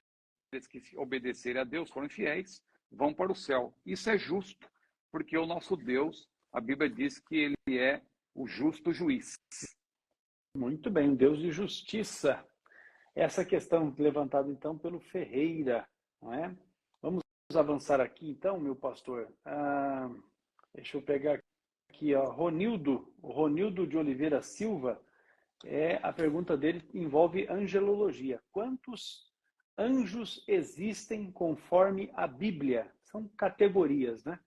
que obedecerem a Deus, foram fiéis, vão para o céu. Isso é justo, porque o nosso Deus, a Bíblia diz que ele é o justo juiz. Muito bem, um Deus de justiça. Essa questão levantada então pelo Ferreira, não é? Vamos avançar aqui então, meu pastor. Deixa eu pegar aqui, ó, Ronildo de Oliveira Silva, a pergunta dele envolve angelologia. Quantos anjos existem conforme a Bíblia? São categorias, né?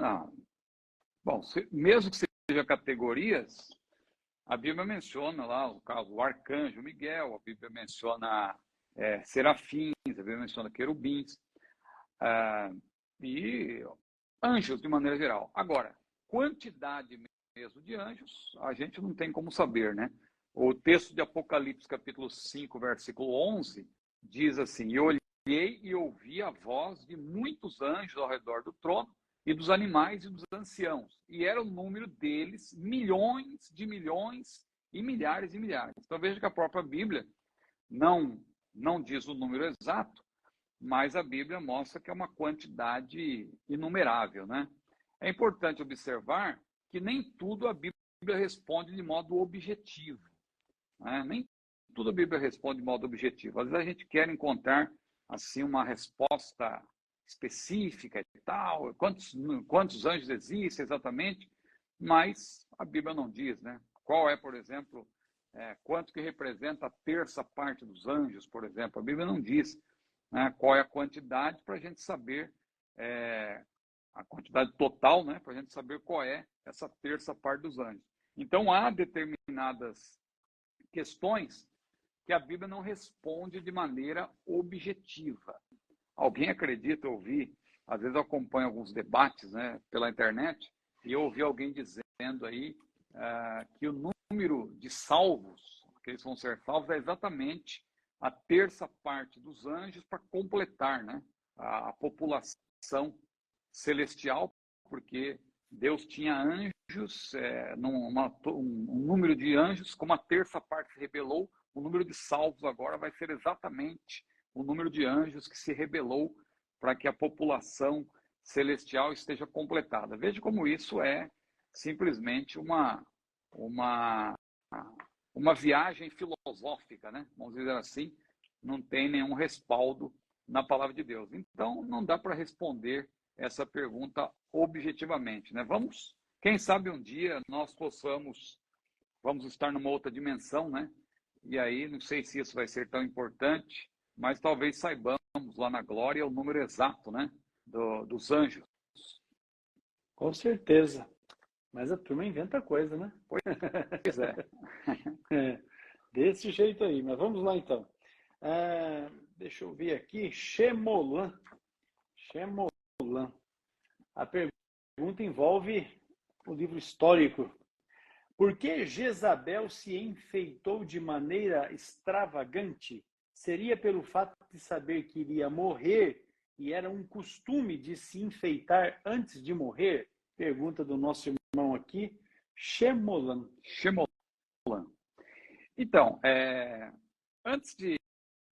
Não. Bom, mesmo que seja categorias, a Bíblia menciona lá o caso do arcanjo Miguel, a Bíblia menciona serafins, a Bíblia menciona querubins, e anjos de maneira geral. Agora, quantidade mesmo de anjos, a gente não tem como saber, né? O texto de Apocalipse, capítulo 5, versículo 11, diz assim: E olhei e ouvi a voz de muitos anjos ao redor do trono, e dos animais e dos anciãos. E era o número deles, milhões de milhões e milhares de milhares. Então veja que a própria Bíblia não diz o número exato, mas a Bíblia mostra que é uma quantidade inumerável, né? É importante observar que nem tudo a Bíblia responde de modo objetivo, né? Nem tudo a Bíblia responde de modo objetivo. Às vezes a gente quer encontrar assim uma resposta específica e tal, quantos anjos existem exatamente, mas a Bíblia não diz, né? Qual é, por exemplo, quanto que representa a terça parte dos anjos, por exemplo? A Bíblia não diz, né, qual é a quantidade para a gente saber a quantidade total, né, para a gente saber qual é essa terça parte dos anjos. Então, há determinadas questões que a Bíblia não responde de maneira objetiva. Alguém acredita, eu ouvi, às vezes eu acompanho alguns debates, né, pela internet, e eu ouvi alguém dizendo aí que o número de salvos, que eles vão ser salvos, é exatamente a terça parte dos anjos para completar, né, a população celestial, porque Deus tinha anjos, um número de anjos, como a terça parte se rebelou, o número de salvos agora vai ser exatamente o número de anjos que se rebelou para que a população celestial esteja completada. Veja como isso é simplesmente uma viagem filosófica, né? Vamos dizer assim, não tem nenhum respaldo na palavra de Deus. Então, não dá para responder essa pergunta objetivamente, né? Quem sabe um dia nós vamos estar numa outra dimensão, né? E aí, não sei se isso vai ser tão importante, mas talvez saibamos lá na glória o número exato, né, dos anjos. Com certeza. Mas a turma inventa coisa, né? Pois é. Desse jeito aí. Mas vamos lá, então. Deixa eu ver aqui. Shemolan. A pergunta envolve o livro histórico. Por que Jezabel se enfeitou de maneira extravagante? Seria pelo fato de saber que iria morrer e era um costume de se enfeitar antes de morrer? Pergunta do nosso irmão aqui, Shemolan. Então, antes de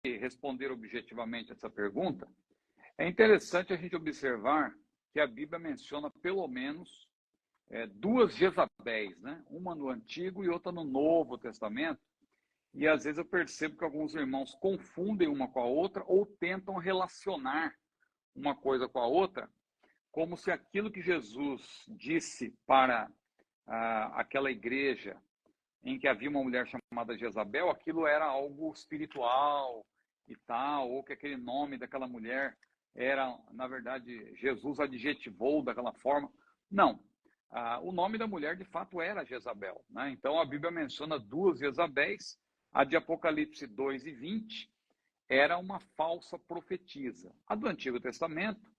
responder objetivamente essa pergunta, é interessante a gente observar que a Bíblia menciona pelo menos duas Jezabéis, né? Uma no Antigo e outra no Novo Testamento. E às vezes eu percebo que alguns irmãos confundem uma com a outra ou tentam relacionar uma coisa com a outra, como se aquilo que Jesus disse para aquela igreja em que havia uma mulher chamada Jezabel, aquilo era algo espiritual e tal, ou que aquele nome daquela mulher era, na verdade, Jesus adjetivou daquela forma. Não. O nome da mulher, de fato, era Jezabel, né? Então, a Bíblia menciona duas Jezabéis. A de Apocalipse 2:20 era uma falsa profetisa. A do Antigo Testamento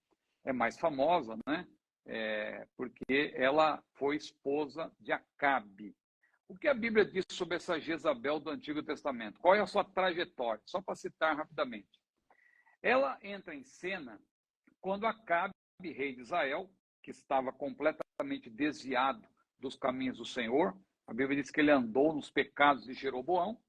é mais famosa, né? Porque ela foi esposa de Acabe. O que a Bíblia diz sobre essa Jezabel do Antigo Testamento? Qual é a sua trajetória? Só para citar rapidamente. Ela entra em cena quando Acabe, rei de Israel, que estava completamente desviado dos caminhos do Senhor, a Bíblia diz que ele andou nos pecados de Jeroboão,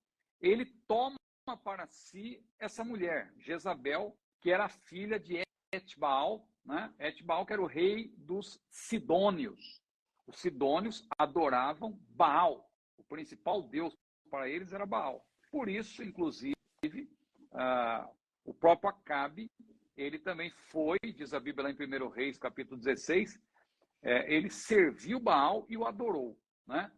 ele toma para si essa mulher, Jezabel, que era filha de Etbaal, né? Etbaal, que era o rei dos Sidônios. Os Sidônios adoravam Baal. O principal deus para eles era Baal. Por isso, inclusive, o próprio Acabe, ele também foi, diz a Bíblia lá em 1 Reis, capítulo 16, ele serviu Baal e o adorou, né?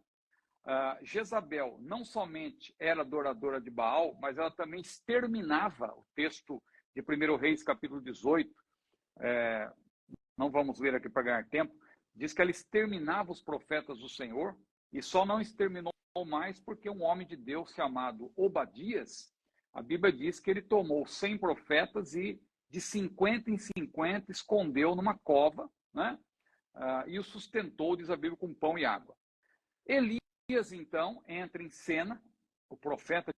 Jezabel não somente era adoradora de Baal, mas ela também exterminava, o texto de 1 Reis, capítulo 18, não vamos ler aqui para ganhar tempo, diz que ela exterminava os profetas do Senhor, e só não exterminou mais porque um homem de Deus chamado Obadias, a Bíblia diz que ele tomou 100 profetas e de 50 em 50 escondeu numa cova, né? E o sustentou, diz a Bíblia, com pão e água. Elias, então, entra em cena, o profeta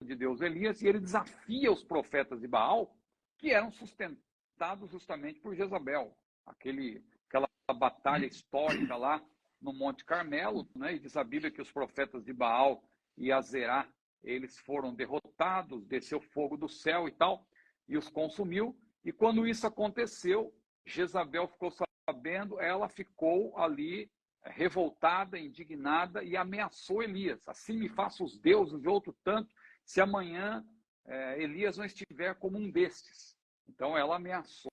de Deus Elias, e ele desafia os profetas de Baal, que eram sustentados justamente por Jezabel. Aquela batalha histórica lá no Monte Carmelo, né? E diz a Bíblia que os profetas de Baal e Azerá, eles foram derrotados, desceu fogo do céu e tal, e os consumiu. E quando isso aconteceu, Jezabel ficou sabendo, ela ficou ali revoltada, indignada e ameaçou Elias. Assim me faça os deuses de outro tanto, se amanhã Elias não estiver como um destes. Então ela ameaçou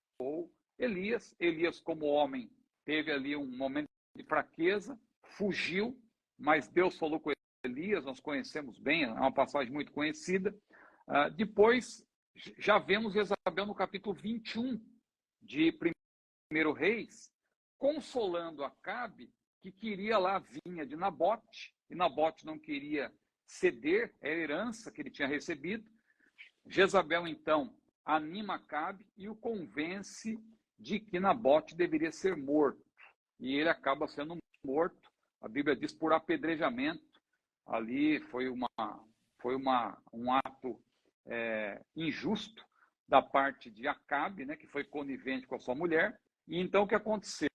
Elias. Elias, como homem, teve ali um momento de fraqueza, fugiu, mas Deus falou com Elias, nós conhecemos bem, é uma passagem muito conhecida. Depois, já vemos Jezabel no capítulo 21 de 1 Reis, consolando Acabe, que queria lá a vinha de Nabote, e Nabote não queria ceder a herança que ele tinha recebido. Jezabel, então, anima Acabe e o convence de que Nabote deveria ser morto. E ele acaba sendo morto, a Bíblia diz, por apedrejamento. Ali foi um ato injusto da parte de Acabe, né, que foi conivente com a sua mulher. E então o que aconteceu?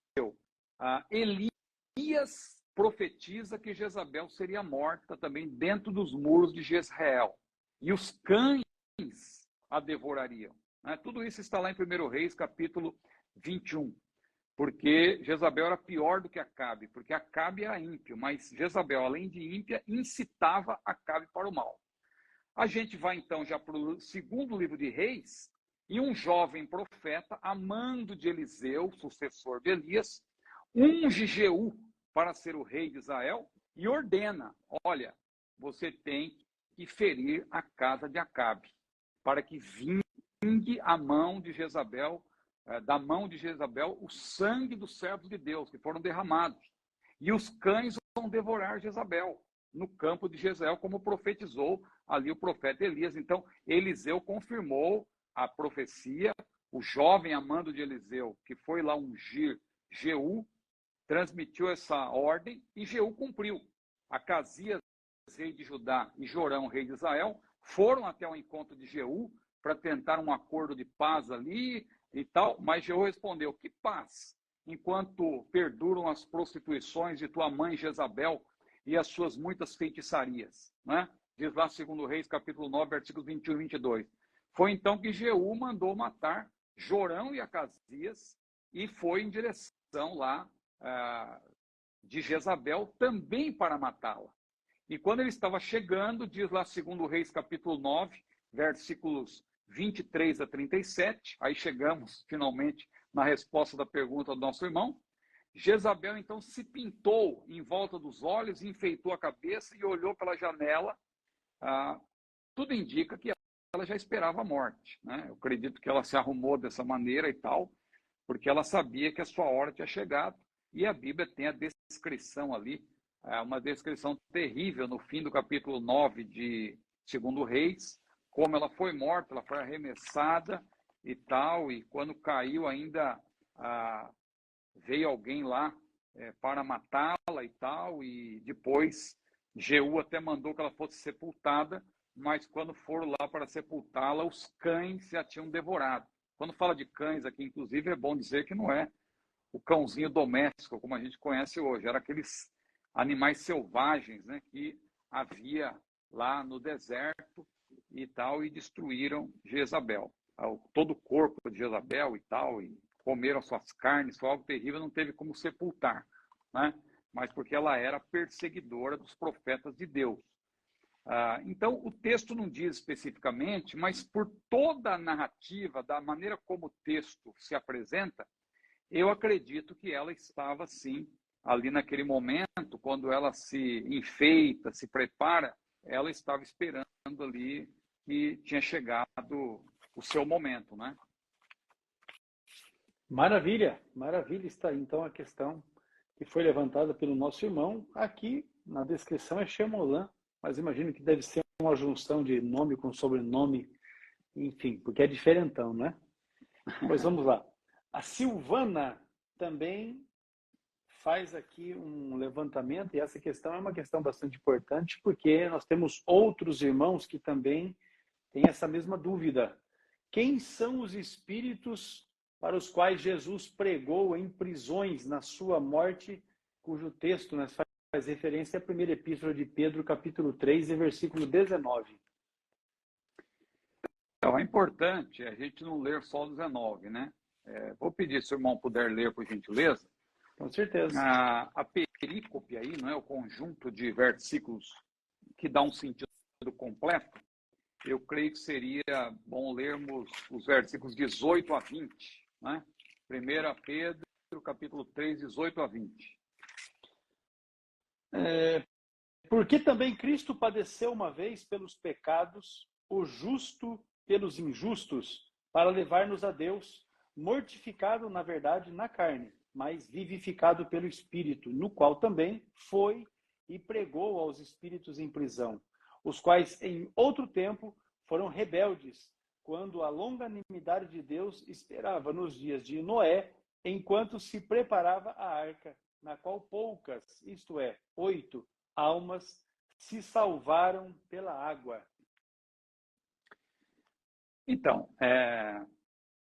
Elias profetiza que Jezabel seria morta também dentro dos muros de Jezreel. E os cães a devorariam. Né? Tudo isso está lá em 1 Reis, capítulo 21. Porque Jezabel era pior do que Acabe, porque Acabe era ímpio, mas Jezabel, além de ímpia, incitava Acabe para o mal. A gente vai então já para o segundo livro de Reis, e um jovem profeta, amando de Eliseu, sucessor de Elias, unge Jeú para ser o rei de Israel e ordena: olha, você tem que ferir a casa de Acabe, para que vingue a mão de Jezabel, da mão de Jezabel, o sangue dos servos de Deus que foram derramados. E os cães vão devorar Jezabel no campo de Jezreel, como profetizou ali o profeta Elias. Então, Eliseu confirmou a profecia, o jovem amando de Eliseu, que foi lá ungir Jeú, transmitiu essa ordem e Jeú cumpriu. Acasias, rei de Judá, e Jorão, rei de Israel, foram até o encontro de Jeú para tentar um acordo de paz ali e tal, mas Jeú respondeu: que paz, enquanto perduram as prostituições de tua mãe Jezabel e as suas muitas feitiçarias, né? Diz lá 2 Reis, capítulo 9, versículos 21 e 22. Foi então que Jeú mandou matar Jorão e Acasias e foi em direção lá de Jezabel também para matá-la. E quando ele estava chegando, diz lá 2 Reis, capítulo 9, versículos 23 a 37, aí chegamos finalmente na resposta da pergunta do nosso irmão. Jezabel então se pintou em volta dos olhos, enfeitou a cabeça e olhou pela janela. Tudo indica que ela já esperava a morte, né? Eu acredito que ela se arrumou dessa maneira e tal, porque ela sabia que a sua hora tinha chegado. E a Bíblia tem a descrição ali, uma descrição terrível no fim do capítulo 9 de 2 Reis, como ela foi morta, ela foi arremessada e tal, e quando caiu ainda veio alguém lá para matá-la e tal, e depois Jeú até mandou que ela fosse sepultada, mas quando foram lá para sepultá-la, os cães já tinham devorado. Quando fala de cães aqui, inclusive, é bom dizer que não é o cãozinho doméstico, como a gente conhece hoje, era aqueles animais selvagens, né, que havia lá no deserto e tal, e destruíram Jezabel. Todo o corpo de Jezabel e tal, e comeram suas carnes, foi algo terrível, não teve como sepultar, né? Mas porque ela era perseguidora dos profetas de Deus. Então, o texto não diz especificamente, mas por toda a narrativa, da maneira como o texto se apresenta, eu acredito que ela estava, sim, ali naquele momento, quando ela se enfeita, se prepara, ela estava esperando ali que tinha chegado o seu momento, né? Maravilha, maravilha. Está aí, então, a questão que foi levantada pelo nosso irmão. Aqui na descrição é Xemolã, mas imagino que deve ser uma junção de nome com sobrenome, enfim, porque é diferentão, né? Pois vamos lá. A Silvana também faz aqui um levantamento, e essa questão é uma questão bastante importante, porque nós temos outros irmãos que também têm essa mesma dúvida. Quem são os espíritos para os quais Jesus pregou em prisões na sua morte, cujo texto faz referência à primeira epístola de Pedro, capítulo 3, e versículo 19. Então, é importante a gente não ler só o 19, né? Vou pedir, se o irmão puder ler, por gentileza. Com certeza. A perícope aí, não é o conjunto de versículos que dá um sentido completo. Eu creio que seria bom lermos os versículos 18 a 20, né? 1 Pedro, capítulo 3, 18 a 20. Porque também Cristo padeceu uma vez pelos pecados, o justo pelos injustos, para levar-nos a Deus, mortificado, na verdade, na carne, mas vivificado pelo Espírito, no qual também foi e pregou aos espíritos em prisão, os quais em outro tempo foram rebeldes, quando a longanimidade de Deus esperava nos dias de Noé, enquanto se preparava a arca, na qual poucas, isto é, 8 almas, se salvaram pela água. Então,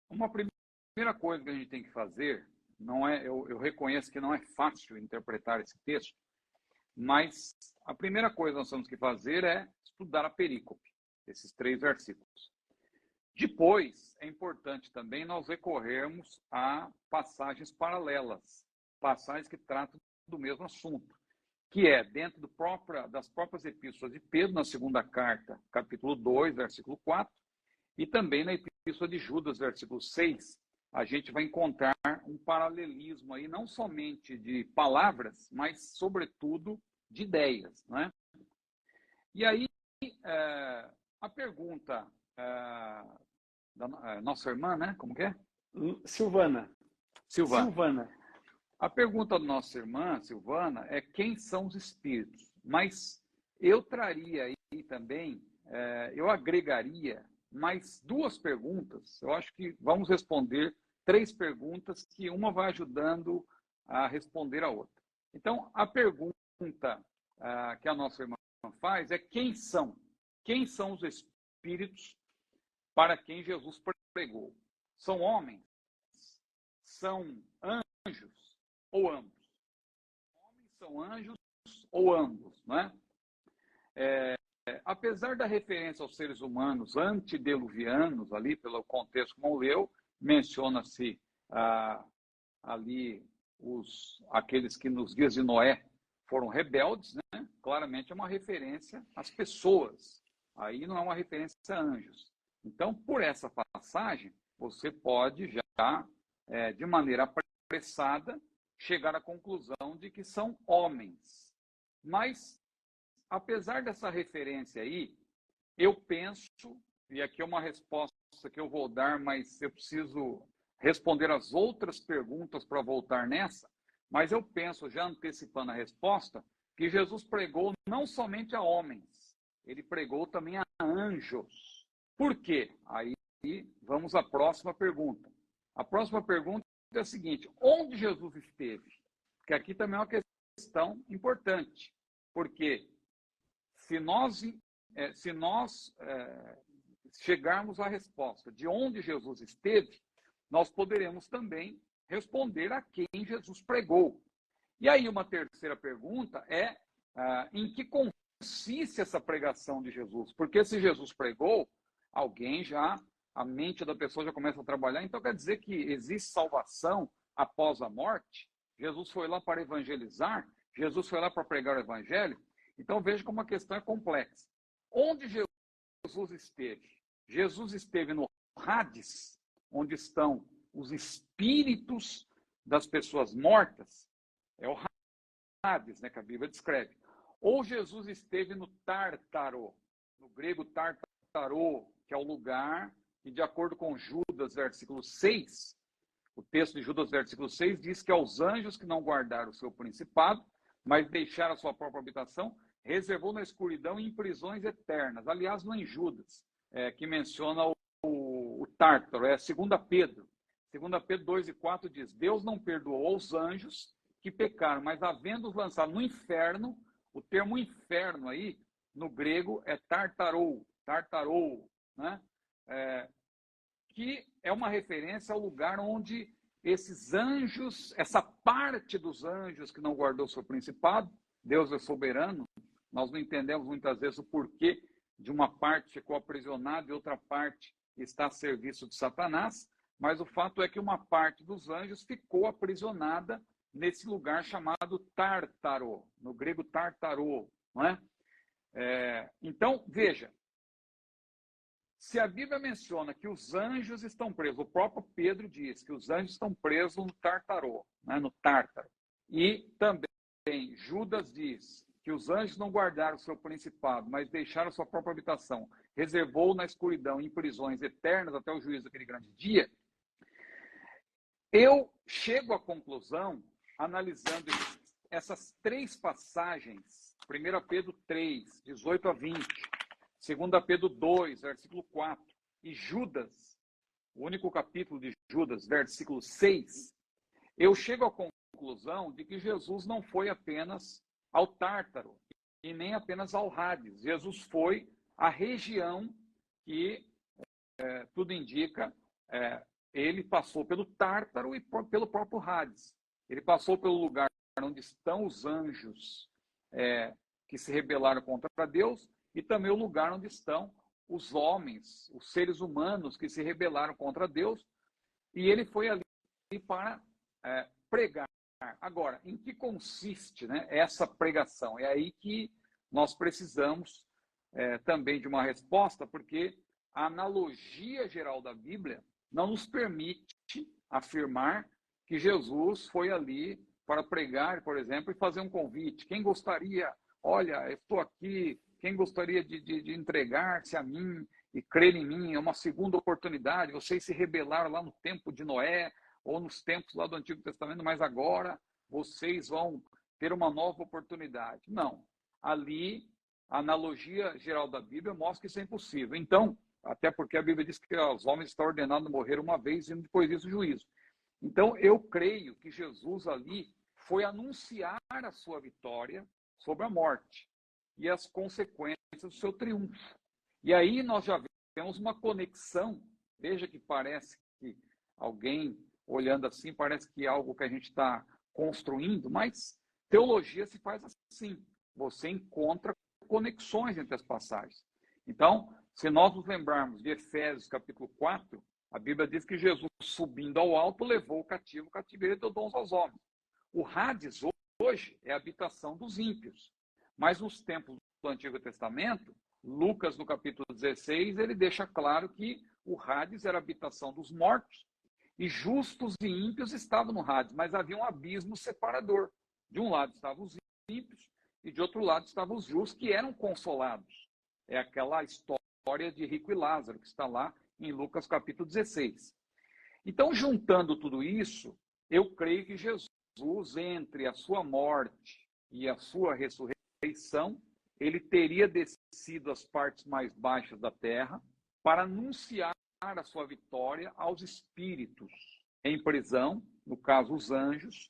uma primeira coisa que a gente tem que fazer, eu reconheço que não é fácil interpretar esse texto, mas a primeira coisa que nós temos que fazer é estudar a perícope, esses 3 versículos. Depois, é importante também nós recorrermos a passagens paralelas, passagens que tratam do mesmo assunto, que é dentro das próprias epístolas de Pedro, na segunda carta, capítulo 2, versículo 4, e também na epístola de Judas, versículo 6, a gente vai encontrar um paralelismo aí, não somente de palavras, mas, sobretudo, de ideias, né? E aí, a pergunta da nossa irmã, né? Como que é? Silvana. A pergunta da nossa irmã, Silvana, é quem são os espíritos? Mas eu traria aí também, eu agregaria mais 2 perguntas. Eu acho que vamos responder 3 perguntas, que uma vai ajudando a responder a outra. Então, a pergunta que a nossa irmã faz é quem são? Quem são os espíritos para quem Jesus pregou? São homens? São anjos? Ou ambos? Homens são anjos ou ambos, né? Apesar da referência aos seres humanos antediluvianos, ali pelo contexto como leu, menciona-se ali aqueles que nos dias de Noé foram rebeldes, né? Claramente é uma referência às pessoas, aí não é uma referência a anjos. Então, por essa passagem, você pode já, de maneira apressada, chegar à conclusão de que são homens. Mas, apesar dessa referência aí, eu penso, e aqui é uma resposta que eu vou dar, mas eu preciso responder as outras perguntas para voltar nessa, mas eu penso, já antecipando a resposta, que Jesus pregou não somente a homens, ele pregou também a anjos. Por quê? Aí vamos à próxima pergunta. A próxima pergunta é a seguinte: onde Jesus esteve? Porque aqui também é uma questão importante, porque se nós chegarmos à resposta de onde Jesus esteve, nós poderemos também responder a quem Jesus pregou. E aí uma terceira pergunta é em que consiste essa pregação de Jesus? Porque se Jesus pregou, a mente da pessoa já começa a trabalhar, então quer dizer que existe salvação após a morte? Jesus foi lá para evangelizar? Jesus foi lá para pregar o evangelho? Então veja como a questão é complexa. Onde Jesus esteve? Jesus esteve no Hades, onde estão os espíritos das pessoas mortas. É o Hades, né, que a Bíblia descreve. Ou Jesus esteve no Tártaro, no grego Tártaro, que é o lugar que, de acordo com Judas, versículo 6, o texto de Judas, versículo 6, diz que aos anjos que não guardaram o seu principado, mas deixaram a sua própria habitação, reservou na escuridão e em prisões eternas. Aliás, não em Judas, que menciona o Tártaro, é 2 Pedro. 2 Pedro 2:4 diz, Deus não perdoou aos anjos que pecaram, mas havendo-os lançado no inferno, o termo inferno aí, no grego, é tartarou, né? Que é uma referência ao lugar onde esses anjos, essa parte dos anjos que não guardou seu principado, Deus é soberano, nós não entendemos muitas vezes o porquê de uma parte ficou aprisionada e outra parte está a serviço de Satanás, mas o fato é que uma parte dos anjos ficou aprisionada nesse lugar chamado Tártaro, no grego Tártaro, não é? Então, veja, se a Bíblia menciona que os anjos estão presos, o próprio Pedro diz que os anjos estão presos no Tártaro, né, no Tártaro, e também Judas diz que os anjos não guardaram o seu principado, mas deixaram sua própria habitação, reservou na escuridão em prisões eternas até o juízo daquele grande dia, eu chego à conclusão, analisando essas três passagens, 1 Pedro 3, 18 a 20, 2 Pedro 2, versículo 4, e Judas, o único capítulo de Judas, versículo 6, eu chego à conclusão de que Jesus não foi apenas ao Tártaro e nem apenas ao Hades. Jesus foi à região que, tudo indica, ele passou pelo Tártaro e pelo próprio Hades. Ele passou pelo lugar onde estão os anjos que se rebelaram contra Deus e também o lugar onde estão os homens, os seres humanos que se rebelaram contra Deus. E ele foi ali para pregar. Agora, em que consiste, né, essa pregação? É aí que nós precisamos também de uma resposta, porque a analogia geral da Bíblia não nos permite afirmar que Jesus foi ali para pregar, por exemplo, e fazer um convite. Quem gostaria, olha, eu estou aqui, quem gostaria de entregar-se a mim e crer em mim, é uma segunda oportunidade. Vocês se rebelaram lá no tempo de Noé, ou nos tempos lá do Antigo Testamento, mas agora vocês vão ter uma nova oportunidade. Não. Ali, a analogia geral da Bíblia mostra que isso é impossível. Então, até porque a Bíblia diz que os homens estão ordenados a morrer uma vez e depois disso o juízo. Então, eu creio que Jesus ali foi anunciar a sua vitória sobre a morte e as consequências do seu triunfo. E aí nós já vemos uma conexão, veja que parece que alguém olhando assim, parece que é algo que a gente está construindo, mas teologia se faz assim. Você encontra conexões entre as passagens. Então, se nós nos lembrarmos de Efésios capítulo 4, a Bíblia diz que Jesus, subindo ao alto, levou o cativeiro e deu dons aos homens. O Hades, hoje, é a habitação dos ímpios. Mas nos tempos do Antigo Testamento, Lucas, no capítulo 16, ele deixa claro que o Hades era a habitação dos mortos, e justos e ímpios estavam no Hades, mas havia um abismo separador. De um lado estavam os ímpios, e de outro lado estavam os justos, que eram consolados. É aquela história de Rico e Lázaro, que está lá em Lucas capítulo 16. Então, juntando tudo isso, eu creio que Jesus, entre a sua morte e a sua ressurreição, ele teria descido às partes mais baixas da terra para anunciar a sua vitória aos espíritos em prisão, no caso os anjos,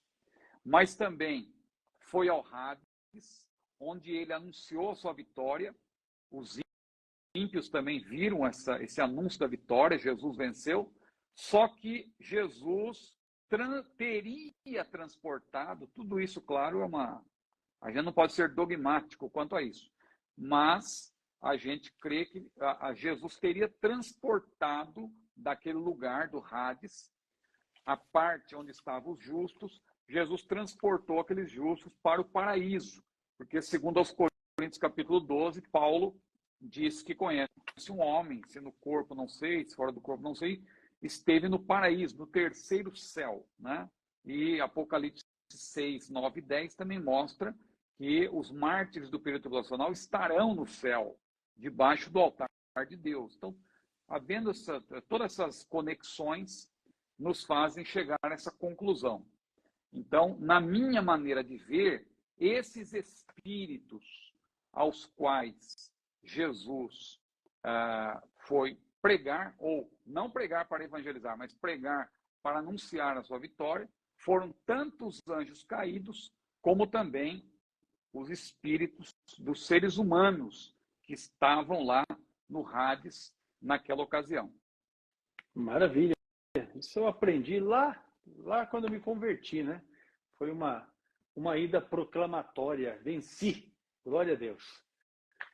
mas também foi ao Hades, onde ele anunciou a sua vitória. Os ímpios também viram esse anúncio da vitória, Jesus venceu, só que Jesus teria transportado, tudo isso, claro, a gente não pode ser dogmático quanto a isso, mas a gente crê que Jesus teria transportado daquele lugar do Hades, a parte onde estavam os justos, Jesus transportou aqueles justos para o paraíso, porque segundo aos Coríntios capítulo 12, Paulo diz que conhece um homem, se no corpo não sei, se fora do corpo não sei, esteve no paraíso, no terceiro céu, né? E Apocalipse 6, 9 e 10 também mostra que os mártires do período tribulacional estarão no céu, debaixo do altar de Deus. Então, havendo todas essas conexões, nos fazem chegar a essa conclusão. Então, na minha maneira de ver, esses espíritos aos quais Jesus foi pregar, ou não pregar para evangelizar, mas pregar para anunciar a sua vitória, foram tanto os anjos caídos, como também os espíritos dos seres humanos que estavam lá no Hades naquela ocasião. Maravilha. Isso eu aprendi lá quando eu me converti, né? Foi uma ida proclamatória. Venci. Glória a Deus.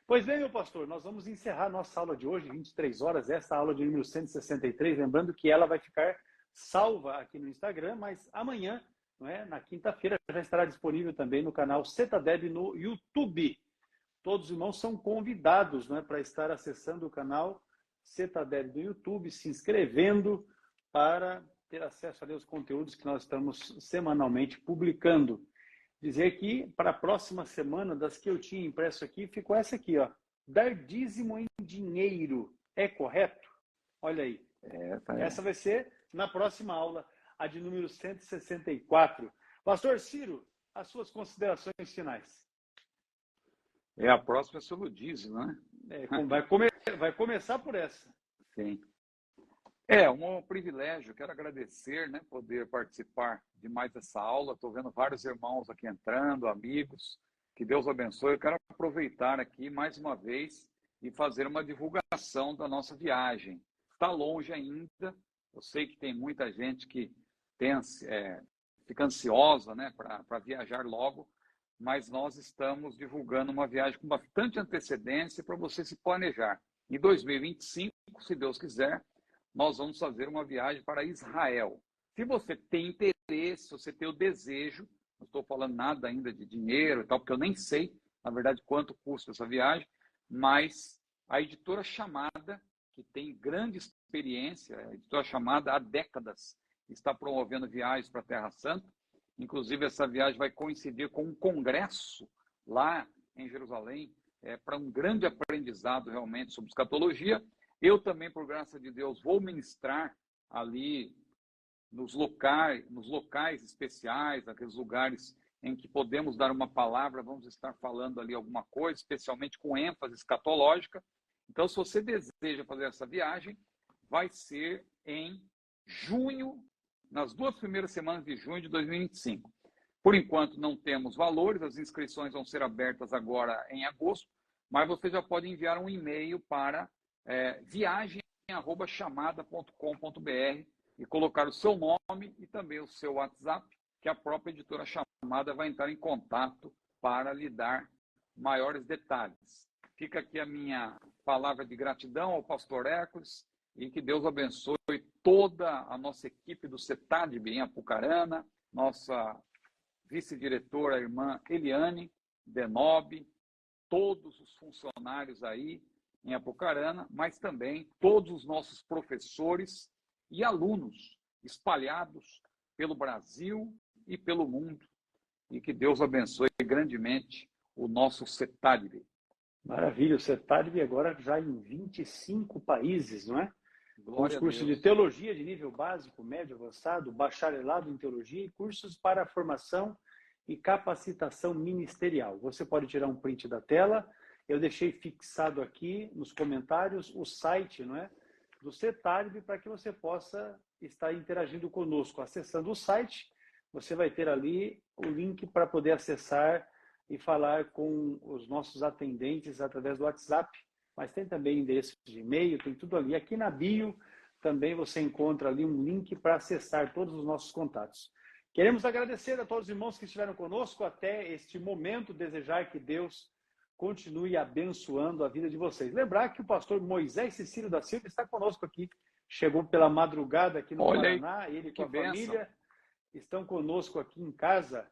Pois bem, meu pastor, nós vamos encerrar nossa aula de hoje, 23 horas, essa aula de número 163, lembrando que ela vai ficar salva aqui no Instagram, mas amanhã, não é, na quinta-feira, já estará disponível também no canal Cetadeb no YouTube. Todos os irmãos são convidados, não é, para estar acessando o canal Cetadeb no YouTube, se inscrevendo para ter acesso aos conteúdos que nós estamos semanalmente publicando. Dizer que para a próxima semana, das que eu tinha impresso aqui, ficou essa aqui, ó. Dar dízimo em dinheiro é correto? Olha aí. Essa vai ser na próxima aula, a de número 164. Pastor Ciro, as suas considerações finais. A próxima é sobre o dízimo, né? Vai começar por essa. Sim. Um privilégio, quero agradecer, né, poder participar de mais essa aula. Estou vendo vários irmãos aqui entrando, amigos, que Deus abençoe. Eu quero aproveitar aqui mais uma vez e fazer uma divulgação da nossa viagem. Está longe ainda, eu sei que tem muita gente que fica ansiosa, né, para viajar logo, mas nós estamos divulgando uma viagem com bastante antecedência para você se planejar. Em 2025, se Deus quiser, nós vamos fazer uma viagem para Israel. Se você tem interesse, se você tem o desejo, não estou falando nada ainda de dinheiro e tal, porque eu nem sei, na verdade, quanto custa essa viagem, mas a editora Chamada, que tem grande experiência, a editora Chamada há décadas, está promovendo viagens para a Terra Santa. Inclusive, essa viagem vai coincidir com um congresso lá em Jerusalém, para um grande aprendizado realmente sobre escatologia. Eu também, por graça de Deus, vou ministrar ali nos locais especiais, aqueles lugares em que podemos dar uma palavra, vamos estar falando ali alguma coisa, especialmente com ênfase escatológica. Então, se você deseja fazer essa viagem, vai ser em junho, nas 2 primeiras semanas de junho de 2025. Por enquanto, não temos valores, as inscrições vão ser abertas agora em agosto, mas você já pode enviar um e-mail para viagem@chamada.com.br e colocar o seu nome e também o seu WhatsApp, que a própria editora Chamada vai entrar em contato para lhe dar maiores detalhes. Fica aqui a minha palavra de gratidão ao pastor Hércules e que Deus abençoe toda a nossa equipe do Cetadeb em Apucarana, nossa vice-diretora, a irmã Eliane Denob, todos os funcionários aí em Apucarana, mas também todos os nossos professores e alunos espalhados pelo Brasil e pelo mundo. E que Deus abençoe grandemente o nosso Cetadeb. Maravilha, o Cetadeb agora já em 25 países, não é? Com os cursos de Deus. teologia de nível básico, médio, avançado, bacharelado em teologia e cursos para formação e capacitação ministerial. Você pode tirar um print da tela. Eu deixei fixado aqui nos comentários o site, não é, do Cetadeb, para que você possa estar interagindo conosco. Acessando o site, você vai ter ali o link para poder acessar e falar com os nossos atendentes através do WhatsApp. Mas tem também endereço de e-mail, tem tudo ali. Aqui na bio também você encontra ali um link para acessar todos os nossos contatos. Queremos agradecer a todos os irmãos que estiveram conosco até este momento, desejar que Deus continue abençoando a vida de vocês. Lembrar que o pastor Moisés Cecílio da Silva está conosco aqui, chegou pela madrugada aqui no Paraná, ele com a família estão conosco aqui em casa.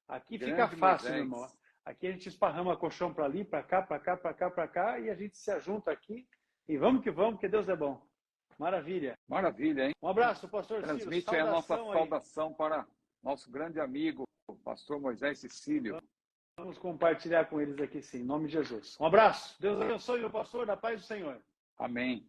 Aqui fica fácil, meu irmão. Aqui a gente esparrama colchão para ali, para cá, para cá, para cá, para cá, e a gente se ajunta aqui e vamos, que Deus é bom. Maravilha. Maravilha, hein? Um abraço, pastor Ciro. Transmite a nossa saudação para nosso grande amigo, o pastor Moisés Cecílio. Vamos compartilhar com eles aqui, sim, em nome de Jesus. Um abraço. Deus abençoe, meu pastor, na paz do Senhor. Amém.